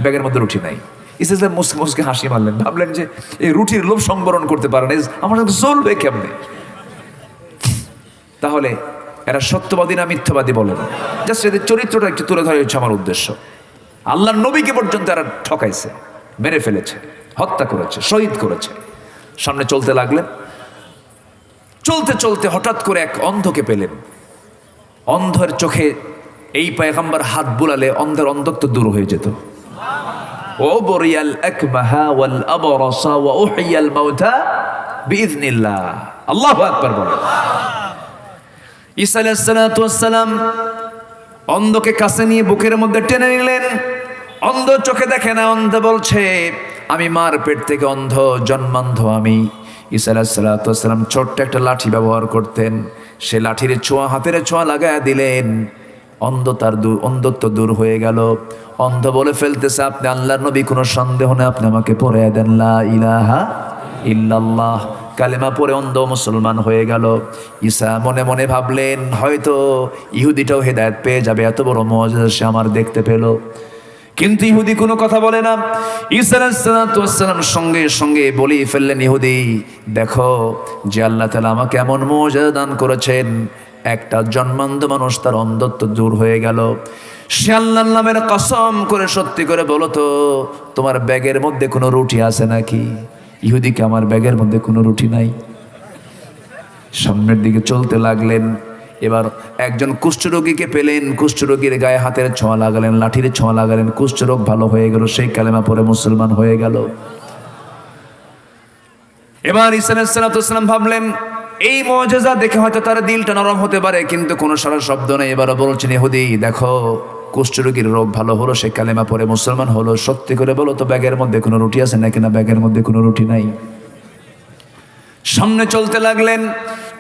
ব্যাগের মধ্যে রুটি নাই। ঈসা আলাইহিস সালাম মুসকে হাসি মারলেন, ভাবলেন যে এই রুটির লোভ সংবরণ করতে পারে না, আমার সাথে চলবে কেমনে? তাহলে এরা সত্যবাদী না মিথ্যাবাদী বলেন? জাস্ট এদের চরিত্রটা একটু তুলে ধরে হচ্ছে আমার উদ্দেশ্য। আল্লাহর নবীকে পর্যন্ত এরা ঠকাইছে, মেরে ফেলেছে, হত্যা করেছে, শহীদ করেছে। সামনে চলতে লাগলেন। চলতে চলতে হঠাৎ করে এক অন্ধকে পেলেন। অন্ধের চোখে এই পয়গম্বর হাত বুলালে অন্ধের অন্ধত্ব দূর হয়ে যেত। ও বরিয়াল আকমাহা ওয়াল আবরাসা ওয়া উহিয়াল মাউতা বিইذنিল্লাহ। আল্লাহু আকবার বলেন। ঈসা আলাইহিস সালাতু ওয়াস সালাম অন্ধকে কাছে নিয়ে বুকের মধ্যে টেনে নিলেন। অন্ধ চোখে দেখে না, অন্ধ বলছে আমি মার পেট থেকে অন্ধ, জন্মান্ধ আমি। ঈসা আলাইহিস সালাতু ওয়াস সালাম ছোট্ট একটা লাঠি ব্যবহার করতেন, সে লাঠির ছোঁয়া হাতের ছোঁয়া লাগায় দিলেন, অন্ধত্ব দূর হয়ে গেল। অন্ধ বলে ফেলতেছে, আপনি আল্লাহর নবী, কোনো সন্দেহ নেই, আপনি আমাকে পড়ে দেন লা ইলাহা ইল্লাল্লাহ। কালেমা পড়ে অন্ধ মুসলমান হয়ে গেল। ঈসা মনে মনে ভাবলেন, হয়তো ইহুদিটাও হেদায়েত পেয়ে যাবে, এত বড় মুআজিজা সে আমার দেখতে পেল। কিন্তু ইহুদি কোনো কথা বলে না। ঈসা আলাইহিস সালাতু ওয়াস সালাম সঙ্গে সঙ্গে বলেই ফেললেন, ইহুদি দেখো যে আল্লাহ তাআলা আমাকে এমন মুআজিজা দান করেছেন, একটা জন্মান্ধ মানুষ তার অন্ধত্ব দূর হয়ে গেল। সে আল্লাহর নামের কসম করে সত্যি করে বলো তো, তোমার ব্যাগের মধ্যে কোনো রুটি আছে নাকি? ইহুদিকে, আমার ব্যাগের মধ্যে কোনো রুটি নাই। সামনের দিকে চলতে লাগলেন। এবার একজন কুষ্ঠরোগীকে পেলেন, কুষ্ঠরোগীর গায়ে হাতের ছোঁয়া লাগালেন, লাঠির ছোঁয়া লাগালেন, কুষ্ঠরোগ ভালো হয়ে গেল, সেই কালেমা পড়ে মুসলমান হয়ে গেল। এবার ঈসা আলাইহিস সালাতু ওয়াস সালাম ভাবলেন, এই মুআজিজা দেখে হয়তো তার দিলটা নরম হতে পারে, কিন্তু কোনো সারা শব্দ নেই। এবার বলছেন, ইহুদি দেখো কুষ্ঠরোগীর রোগ ভালো হলো, সে কালেমা পড়ে মুসলমান হলো, সত্যি করে বলো তো ব্যাগের মধ্যে কোনো রুটি আছে নাকি? না, ব্যাগের মধ্যে কোনো রুটি নাই। সামনে চলতে লাগলেন।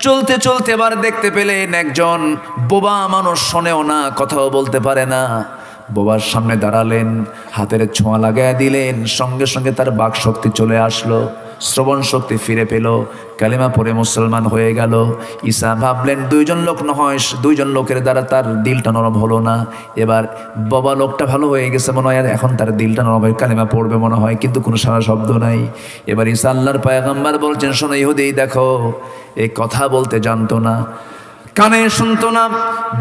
চলতে চলতে এবার দেখতে পেলেন একজন বোবা মানুষ, শোনেও না, কথাও বলতে পারে না। বোবার সামনে দাঁড়ালেন, হাতের ছোঁয়া লাগায় দিলেন, সঙ্গে সঙ্গে তার বাক শক্তি চলে আসলো, শ্রবণ শক্তি ফিরে পেল, কালেমা পড়ে মুসলমান হয়ে গেল। ঈসা ভাবলেন, দুইজন লোক নয়, দুইজন লোকের দ্বারা তার দিলটা নরম হলো না। এবার বাবা লোকটা ভালো হয়ে গেছে মনে হয়, এখন তার দিলটা নরম হয়ে কালেমা পড়বে মনে হয়, কিন্তু কোনো সারা শব্দ নাই। এবার ঈসা আল্লাহর পয়গম্বর বলছেন, শোনো ইহুদি দেখো, এই কথা বলতে জানতো না, কানে শুনতো না,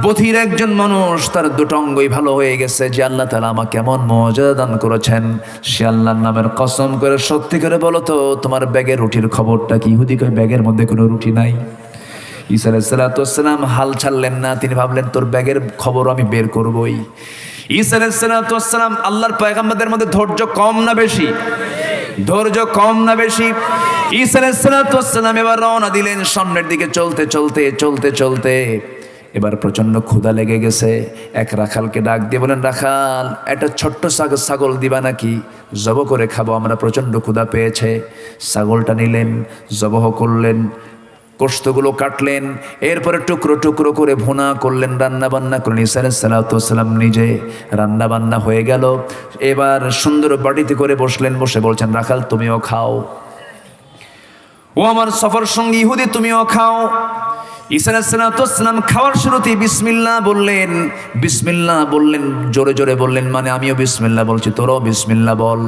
বধির একজন মানুষ, তার দুটো অঙ্গই ভালো হয়ে গেছে। যে আল্লাহ তাআলা আমাকে কেমন মুআজিজা দান করেছেন, সে আল্লাহর নামের কসম করে সত্যি করে বলো তো, তোমার ব্যাগের রুটির খবরটা কি? ইহুদি কয়, ব্যাগের মধ্যে কোনো রুটি নাই। ঈসা আলাইহিস সালাতু ওয়াস সালাম হাল ছাড়লেন না, তিনি ভাবলেন তোর ব্যাগের খবর আমি বের করবই। ঈসা আলাইহিস সালাতু ওয়াস সালাম আল্লাহর পয়গম্বরদের মধ্যে ধৈর্য কম না বেশি? ধৈর্য কম না বেশি? ঈসা আলাইহিস সালাতু ওয়াস সালাম এবার রওনা দিলেন সামনের দিকে। চলতে চলতে চলতে চলতে এবার প্রচন্ড ক্ষুধা লেগে গেছে। এক রাখালকে ডাক দিয়ে বলেন, রাখাল একটা ছোট্ট ছাগল দিবা নাকি? জব করে খাবো, আমরা প্রচন্ড ক্ষুধা পেয়েছে। ছাগলটা নিলেন, জবহ করলেন, গোশতগুলো কাটলেন, এরপরে টুকরো টুকরো করে ভুনা করলেন, রান্না বান্না করলেন। ঈসা আলাইহিস সালাতু ওয়াস সালাম নিজে রান্না বান্না হয়ে গেল। এবার সুন্দর বাটিতে করে বসলেন, বসে বলছেন, রাখাল তুমিও খাও, ও আমার সফর সঙ্গী ইহুদি তুমিও খাও। ঈসা আলাইহিস সালাতু ওয়াস সালাম খাওয়ার শুরুতেই বিসমিল্লাহ বললেন, বিসমিল্লাহ বললেন, জোরে জোরে বললেন, মানে আমিও বিসমিল্লাহ বলছি, তোরও বিসমিল্লাহ বল।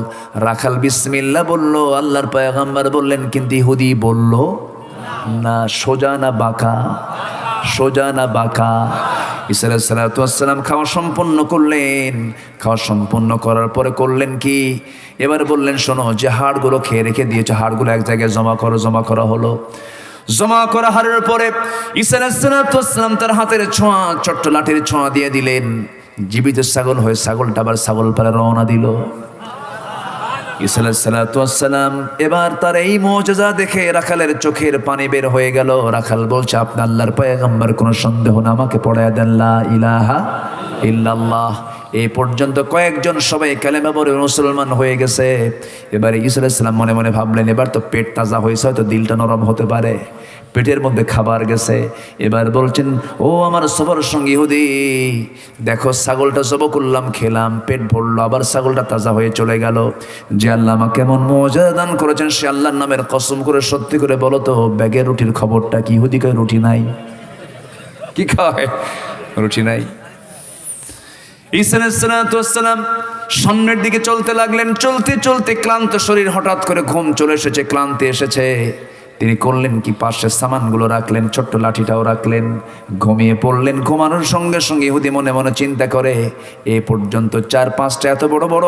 রাখাল বিসমিল্লাহ বলল, আল্লাহর পয়গম্বর বললেন, কিন্তু ইহুদি বলল না। সোজা না বাঁকা? সোজা না বাঁকা? ঈসা আলাইহিস সালাতু ওয়াস সালাম খাওয়া সম্পন্ন করলেন। খাওয়া সম্পন্ন করার পরে করলেন কি? এবার বললেন, শোনো, যে হাড়গুলো খেয়ে রেখে দিয়েছে, হাড়গুলো এক জায়গায় জমা করো। জমা করা হলো। জমা করা হাড়ের পরে ঈসা আলাইহিস সালাতু ওয়াস সালাম তার হাতের ছোঁয়া, ছোট্ট লাঠির ছোঁয়া দিয়ে দিলেন। জীবিত ছাগল হয়ে ছাগলটা আবার ছাগল পালে রওনা দিল। ঈসা আলাইহিস সালাতু ওয়াস সালাম এবার তার এই মুআজিজা দেখে রাখালের চোখের পানি বের হয়ে গেল। রাখাল বলছে, আপনি আল্লাহর পয়গম্বর, কোনো সন্দেহ না, আমাকে পড়ায়া দেন লা ইলাহা ইল্লাল্লাহ। এই পর্যন্ত কয়েকজন সবাই কালেমা পড়ে মুসলমান হয়ে গেছে। এবারে ঈসা আলাইহিস সালাম মনে মনে ভাবলেন, এবার তো পেট তাজা হয়েছে, হয়তো দিলটা নরম হতে পারে, পেটের মধ্যে খাবার গেছে। এবার বলছেন, ও আমার সফর সঙ্গী ইহুদি, দেখো ছাগলটা জব করলাম, খেলাম, পেট ভরলো, আবার ছাগলটা তাজা হয়ে চলে গেল। যে আল্লাহ আমাকে কেমন মুআজিজা দান করেছেন, সে আল্লাহর নামের কসম করে সত্যি করে বলো তো, ব্যাগের রুটির খবরটা কি? ইহুদি কয়, রুটি নাই। কি খায়? রুটি নাই। ঈসা আলাইহিস সালাম সামনের দিকে চলতে লাগলেন। চলতে চলতে ক্লান্ত শরীর, হঠাৎ করে ঘুম চলে এসেছে, ক্লান্তি এসেছে। তিনি করলেন কি, পাশের সামানগুলো রাখলেন, ছোট্ট লাঠিটাও রাখলেন, ঘুমিয়ে পড়লেন। ঘুমানোর সঙ্গে সঙ্গে ইহুদি মনে মনে চিন্তা করে, এ পর্যন্ত 4-5টা এত বড় বড়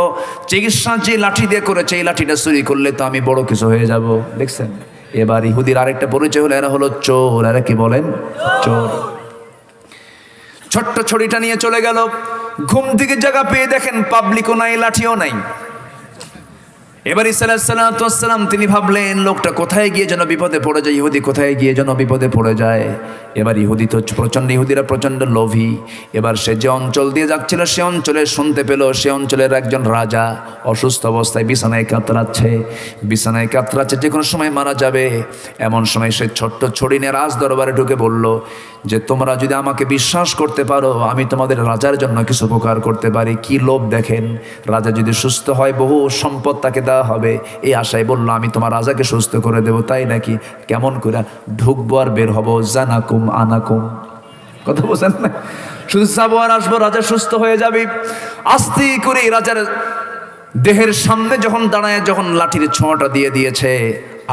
চিকিৎসা যে লাঠি দিয়ে করেছে, এই লাঠিটা চুরি করলে তো আমি বড় কিছু হয়ে যাব। দেখছেন, এবার ইহুদির আরেকটা পরিচয় হলো, এরা হলো চোর। এরা কি বলেন? চোর। ছোট্ট ছড়িটা নিয়ে চলে গেল। ঘুম থেকে জায়গা পেয়ে দেখেন পাবলিকও নাই, লাঠিও নাই। এবার ঈসা আলাইহিস সালাম তিনি ভাবলেন, লোকটা কোথায় গিয়ে যেন বিপদে পড়ে যায়, ইহুদি কোথায় গিয়ে যেন বিপদে পড়ে যায়। এবার ইহুদি তো ইহুদিরা প্রচণ্ড লোভী। এবার সে যে অঞ্চল দিয়ে যাচ্ছিল, সে অঞ্চলে শুনতে পেল সে অঞ্চলের একজন রাজা অসুস্থ অবস্থায় বিছানায় কাতরাচ্ছে, যে কোনো সময় মারা যাবে। এমন সময় সে ছোট্ট ছড়ি নিয়ে রাজ দরবারে ঢুকে বলল যে, তোমরা যদি আমাকে বিশ্বাস করতে পারো, আমি তোমাদের রাজার জন্য কিছু উপকার করতে পারি। কি লোভ দেখেন, রাজা যদি সুস্থ হয় বহু সম্পদ তাকে দেওয়া হবে, এই আশায় বলল, আমি তোমার রাজাকে সুস্থ করে দেব। তাই নাকি? কেমন করে ঢুকবো আর বের হবো, জানাকুম আনাকুম। কথা বলছেন না? শুধু যাবো আর আসবো, রাজা সুস্থ হয়ে যাবে। আস্তে করে রাজার দেহের সামনে যখন দাঁড়ায়, যখন লাঠির ছোঁয়াটা দিয়ে দিয়েছে,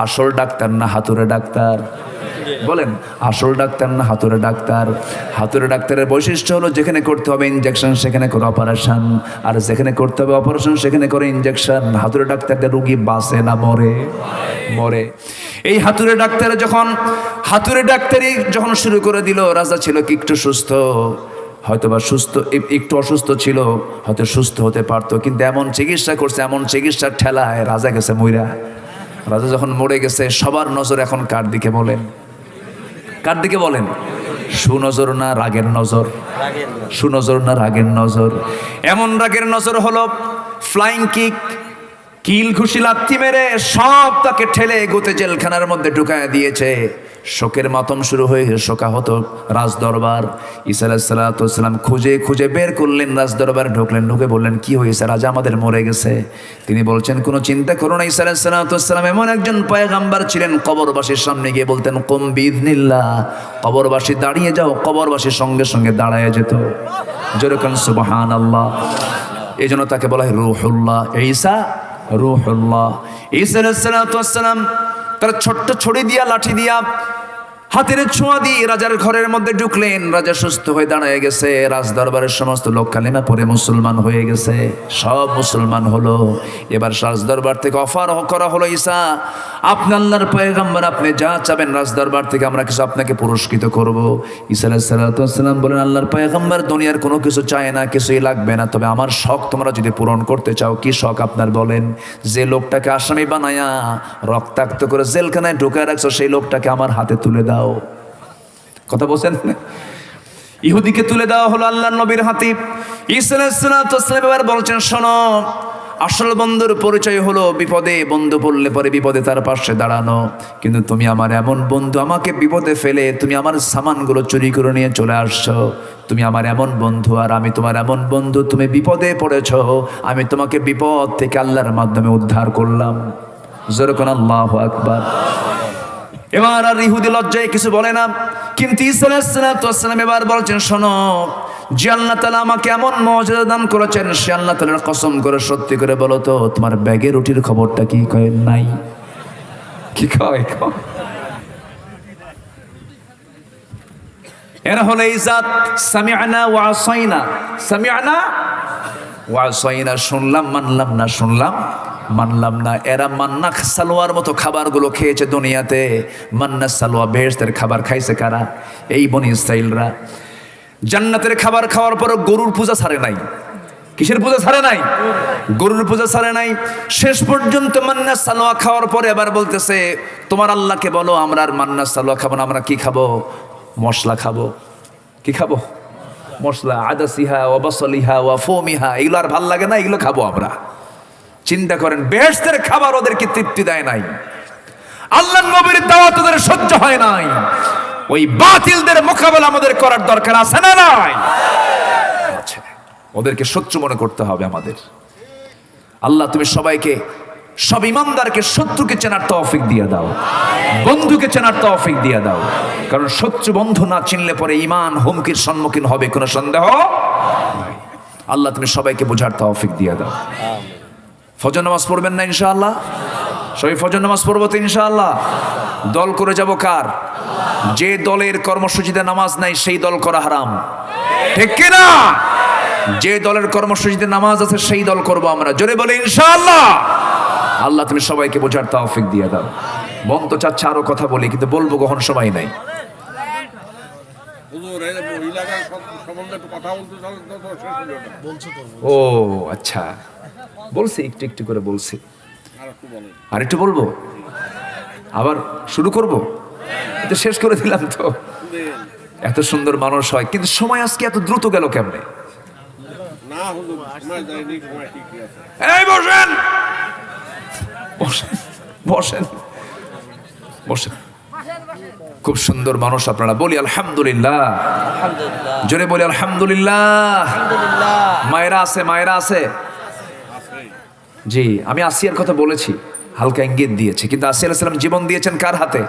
আসল ডাক্তার না হাতুড়ে ডাক্তার? বলেন, আসল ডাক্তার না হাতুড়ে ডাক্তার? হাতুড়ে ডাক্তারের বৈশিষ্ট্য হলো, যেখানে করতে হবে ইনজেকশন সেখানে করে অপারেশন, আর যেখানে করতে হবে অপারেশন সেখানে করে ইনজেকশন। হাতুড়ে ডাক্তারদের রুগী বাঁচে না মরে? মরে। এই হাতুড়ে ডাক্তারি যখন শুরু করে দিল, রাজা ছিল কি একটু সুস্থ, হয়তোবা সুস্থ, একটু অসুস্থ ছিল, হয়তো সুস্থ হতে পারতো, কিন্তু এমন চিকিৎসা করছে, এমন চিকিৎসার ঠেলায় রাজা গেছে মইরা। রাজা যখন মরে গেছে, সবার নজর এখন কার দিকে বলেন? কার দিকে বলেন? সুনজর না রাগের নজর? সুনজর না রাগের নজর? এমন রাগের নজর হলো, ফ্লাইং কিক, কিল ঘুষি লাথি মেরে সব তাকে ঠেলে গুতে জেলখানার মধ্যে ঢুকায় দিয়েছে। শোকের মাতম শুরু হয়ে শোকাহত রাজ দরবার। ঈসা আলাইহিস সালাম খুঁজে খুঁজে বের করলেন, রাজ দরবারে ঢুকলেন, ঢুকে বললেন, কি হয়েছে? রাজা আমাদের মরে গেছে। তিনি বলছেন, কোনো চিন্তা করো না। ঈসা আলাইহিস সালাম এমন একজন পয়গাম্বার ছিলেন, কবরবাসীর সামনে গিয়ে বলতেন, কুম বিইذনিল্লাহ, কবরবাসী দাঁড়িয়ে যাও, কবরবাসীর সঙ্গে সঙ্গে দাঁড়ায় যেত। যেরকম সুবহানাল্লাহ। এই জন্য তাকে বলা হয় রূহুল্লাহ। ঈসা রূহুল্লাহ। ঈসা আলাইহিস সালাম তার ছোট্ট ছড়ি দিয়া, লাঠি দিয়া, হাতের ছোঁয়া দিয়ে রাজার ঘরের মধ্যে ঢুকলেন। রাজা সুস্থ হয়ে দাঁড়ায় গেছে। রাজ দরবারের সমস্ত লোক কালেমা পড়ে মুসলমান হয়ে গেছে, সব মুসলমান হলো। এবার রাজ দরবার থেকে অফার করা হলো, ঈসা আপনি আল্লাহর পয়গম্বর, আপনি যা চাবেন রাজ দরবার থেকে আমরা কিছু আপনাকে পুরস্কৃত করব। ঈসা আলাইহিস সালাম বলেন, আল্লাহর পয়গম্বর দুনিয়ার কোনো কিছু চায় না, কিছুই লাগবে না, তবে আমার শখ তোমরা যদি পূরণ করতে চাও। কি শখ আপনার বলেন? যে লোকটাকে আসামি বানায়া রক্তাক্ত করে জেলখানায় ঢুকায় রাখছো, সেই লোকটাকে আমার হাতে তুলে দাও। কথা বলছেন? ইহুদিকে তুলে দেওয়া হলো আল্লাহর নবীর হাতে। ঈসা আলাইহিস সালাম এবার বলছেন, শোনো, আসল বন্ধুর পরিচয় হলো বিপদে বন্ধু বললে পরে বিপদে তার পাশে দাঁড়ানো। কিন্তু তুমি আমার এমন বন্ধু, আমাকে বিপদে ফেলে তুমি আমার সামানগুলো চুরি করে নিয়ে চলে আসছো। তুমি আমার এমন বন্ধু, আর আমি তোমার এমন বন্ধু, তুমি বিপদে পড়েছো, আমি তোমাকে বিপদ থেকে আল্লাহর মাধ্যমে উদ্ধার করলাম। যেরকম আল্লাহু আকবার। এবার আর ইহুদি লজ্জায় কিছু বলে না, কিন্তু ঈসা আলাইহিস সালাম এবার বলছেন, শোনো, যে আল্লাহ তাআলা আমাকে এমন মুআজিজা দান করেছেন, সে আল্লাহ তাআলার কসম করে সত্যি করে বলো তো, তোমার ব্যাগে রুটির খবরটা কি? কয় নাই। কি কয়? এরা হলো এই জাত, সামি'না ওয়া আসাইনা। সামি'না ওয়া আসাইনা, শুনলাম মানলাম না, শুনলাম মানলাম না। এরা মান্না সালোয়ার মতো খাবারগুলো খেয়েছে দুনিয়াতে। মান্না সালোয়া বেহেশতের খাবার খাইছে কারা? এই বনি ইসরাইলরা। জান্নাতের খাবার খাওয়ার পর গরুর পূজা ছাড়ে নাই। কিসের পূজা ছাড়ে নাই? গরুর পূজা ছাড়ে নাই। শেষ পর্যন্ত মান্না সালোয়া খাওয়ার পরে এবার বলতেছে, তোমার আল্লাহকে বলো আমরা আর মান্না সালোয়া খাবো না, আমরা কি খাবো? মশলা খাবো। কি খাবো? মশলা, আদাসিহা ওয়া বাসলিহা ওয়া ফুমিহা, এগুলো আর ভাল লাগে না, এগুলো খাবো আমরা। চিন্তা করেন, বেহেশতের খাবার ওদেরকে তৃপ্তি দেয় নাই, আল্লাহর নবীর দাওয়াত ওদের সহ্য হয় নাই। ওই বাতিলদের মোকাবেলা আমাদের করার দরকার আছে না নাই? আছে। ওদেরকে শত্রু মনে করতে হবে আমাদের। আল্লাহ তুমি সবাইকে, সব ইমানদারকে শত্রুকে চেনার তৌফিক দিয়ে দাও, বন্ধুকে চেনার তৌফিক দিয়ে দাও। কারণ শত্রু বন্ধু না চিনলে পরে ঈমান হুমকির সম্মুখীন হবে, কোনো সন্দেহ নাই। আল্লাহ তুমি সবাইকে বোঝার তৌফিক দিয়ে দাও। ফজর নামাজ পড়বেন না ইনশাআল্লাহ? সবাই ফজর নামাজ পড়বো তো ইনশাআল্লাহ? দল করে যাব কার? যে দলের কর্মসূচিতে নামাজ নাই সেই দল করা হারাম, ঠিক কিনা? যে দলের কর্মসূচিতে নামাজ আছে সেই দল করব আমরা। জোরে বলে ইনশাআল্লাহ। আল্লাহ তুমি সবাইকে বোঝার তৌফিক দিয়ে দাও। মন তো চাচ্ছে আরো কথা বলি, কিন্তু বলবো কখন সময় নাই। ও আচ্ছা, বলছি একটু একটু করে বলছি, আর একটু বলবো, আবার শুরু করব? এটা শেষ করে দিলাম তো। এত সুন্দর মানুষ হয়, কিন্তু সময় আজকে এত দ্রুত গেল কেমনে? এই বসেন বসেন বসেন বসেন। খুব সুন্দর মানুষ আপনারা, বলি আলহামদুলিল্লাহ। আলহামদুলিল্লাহ, জোরে বলি আলহামদুলিল্লাহ। আলহামদুলিল্লাহ। মায়েরা আছে, মায়েরা আছে। জি, আমি আসিয়ার কথা বলেছি, হালকা ইঙ্গিত দিয়েছি, কিন্তু আসিয়া আলাইহিস সালাম জীবন দিয়েছেন কার হাতে?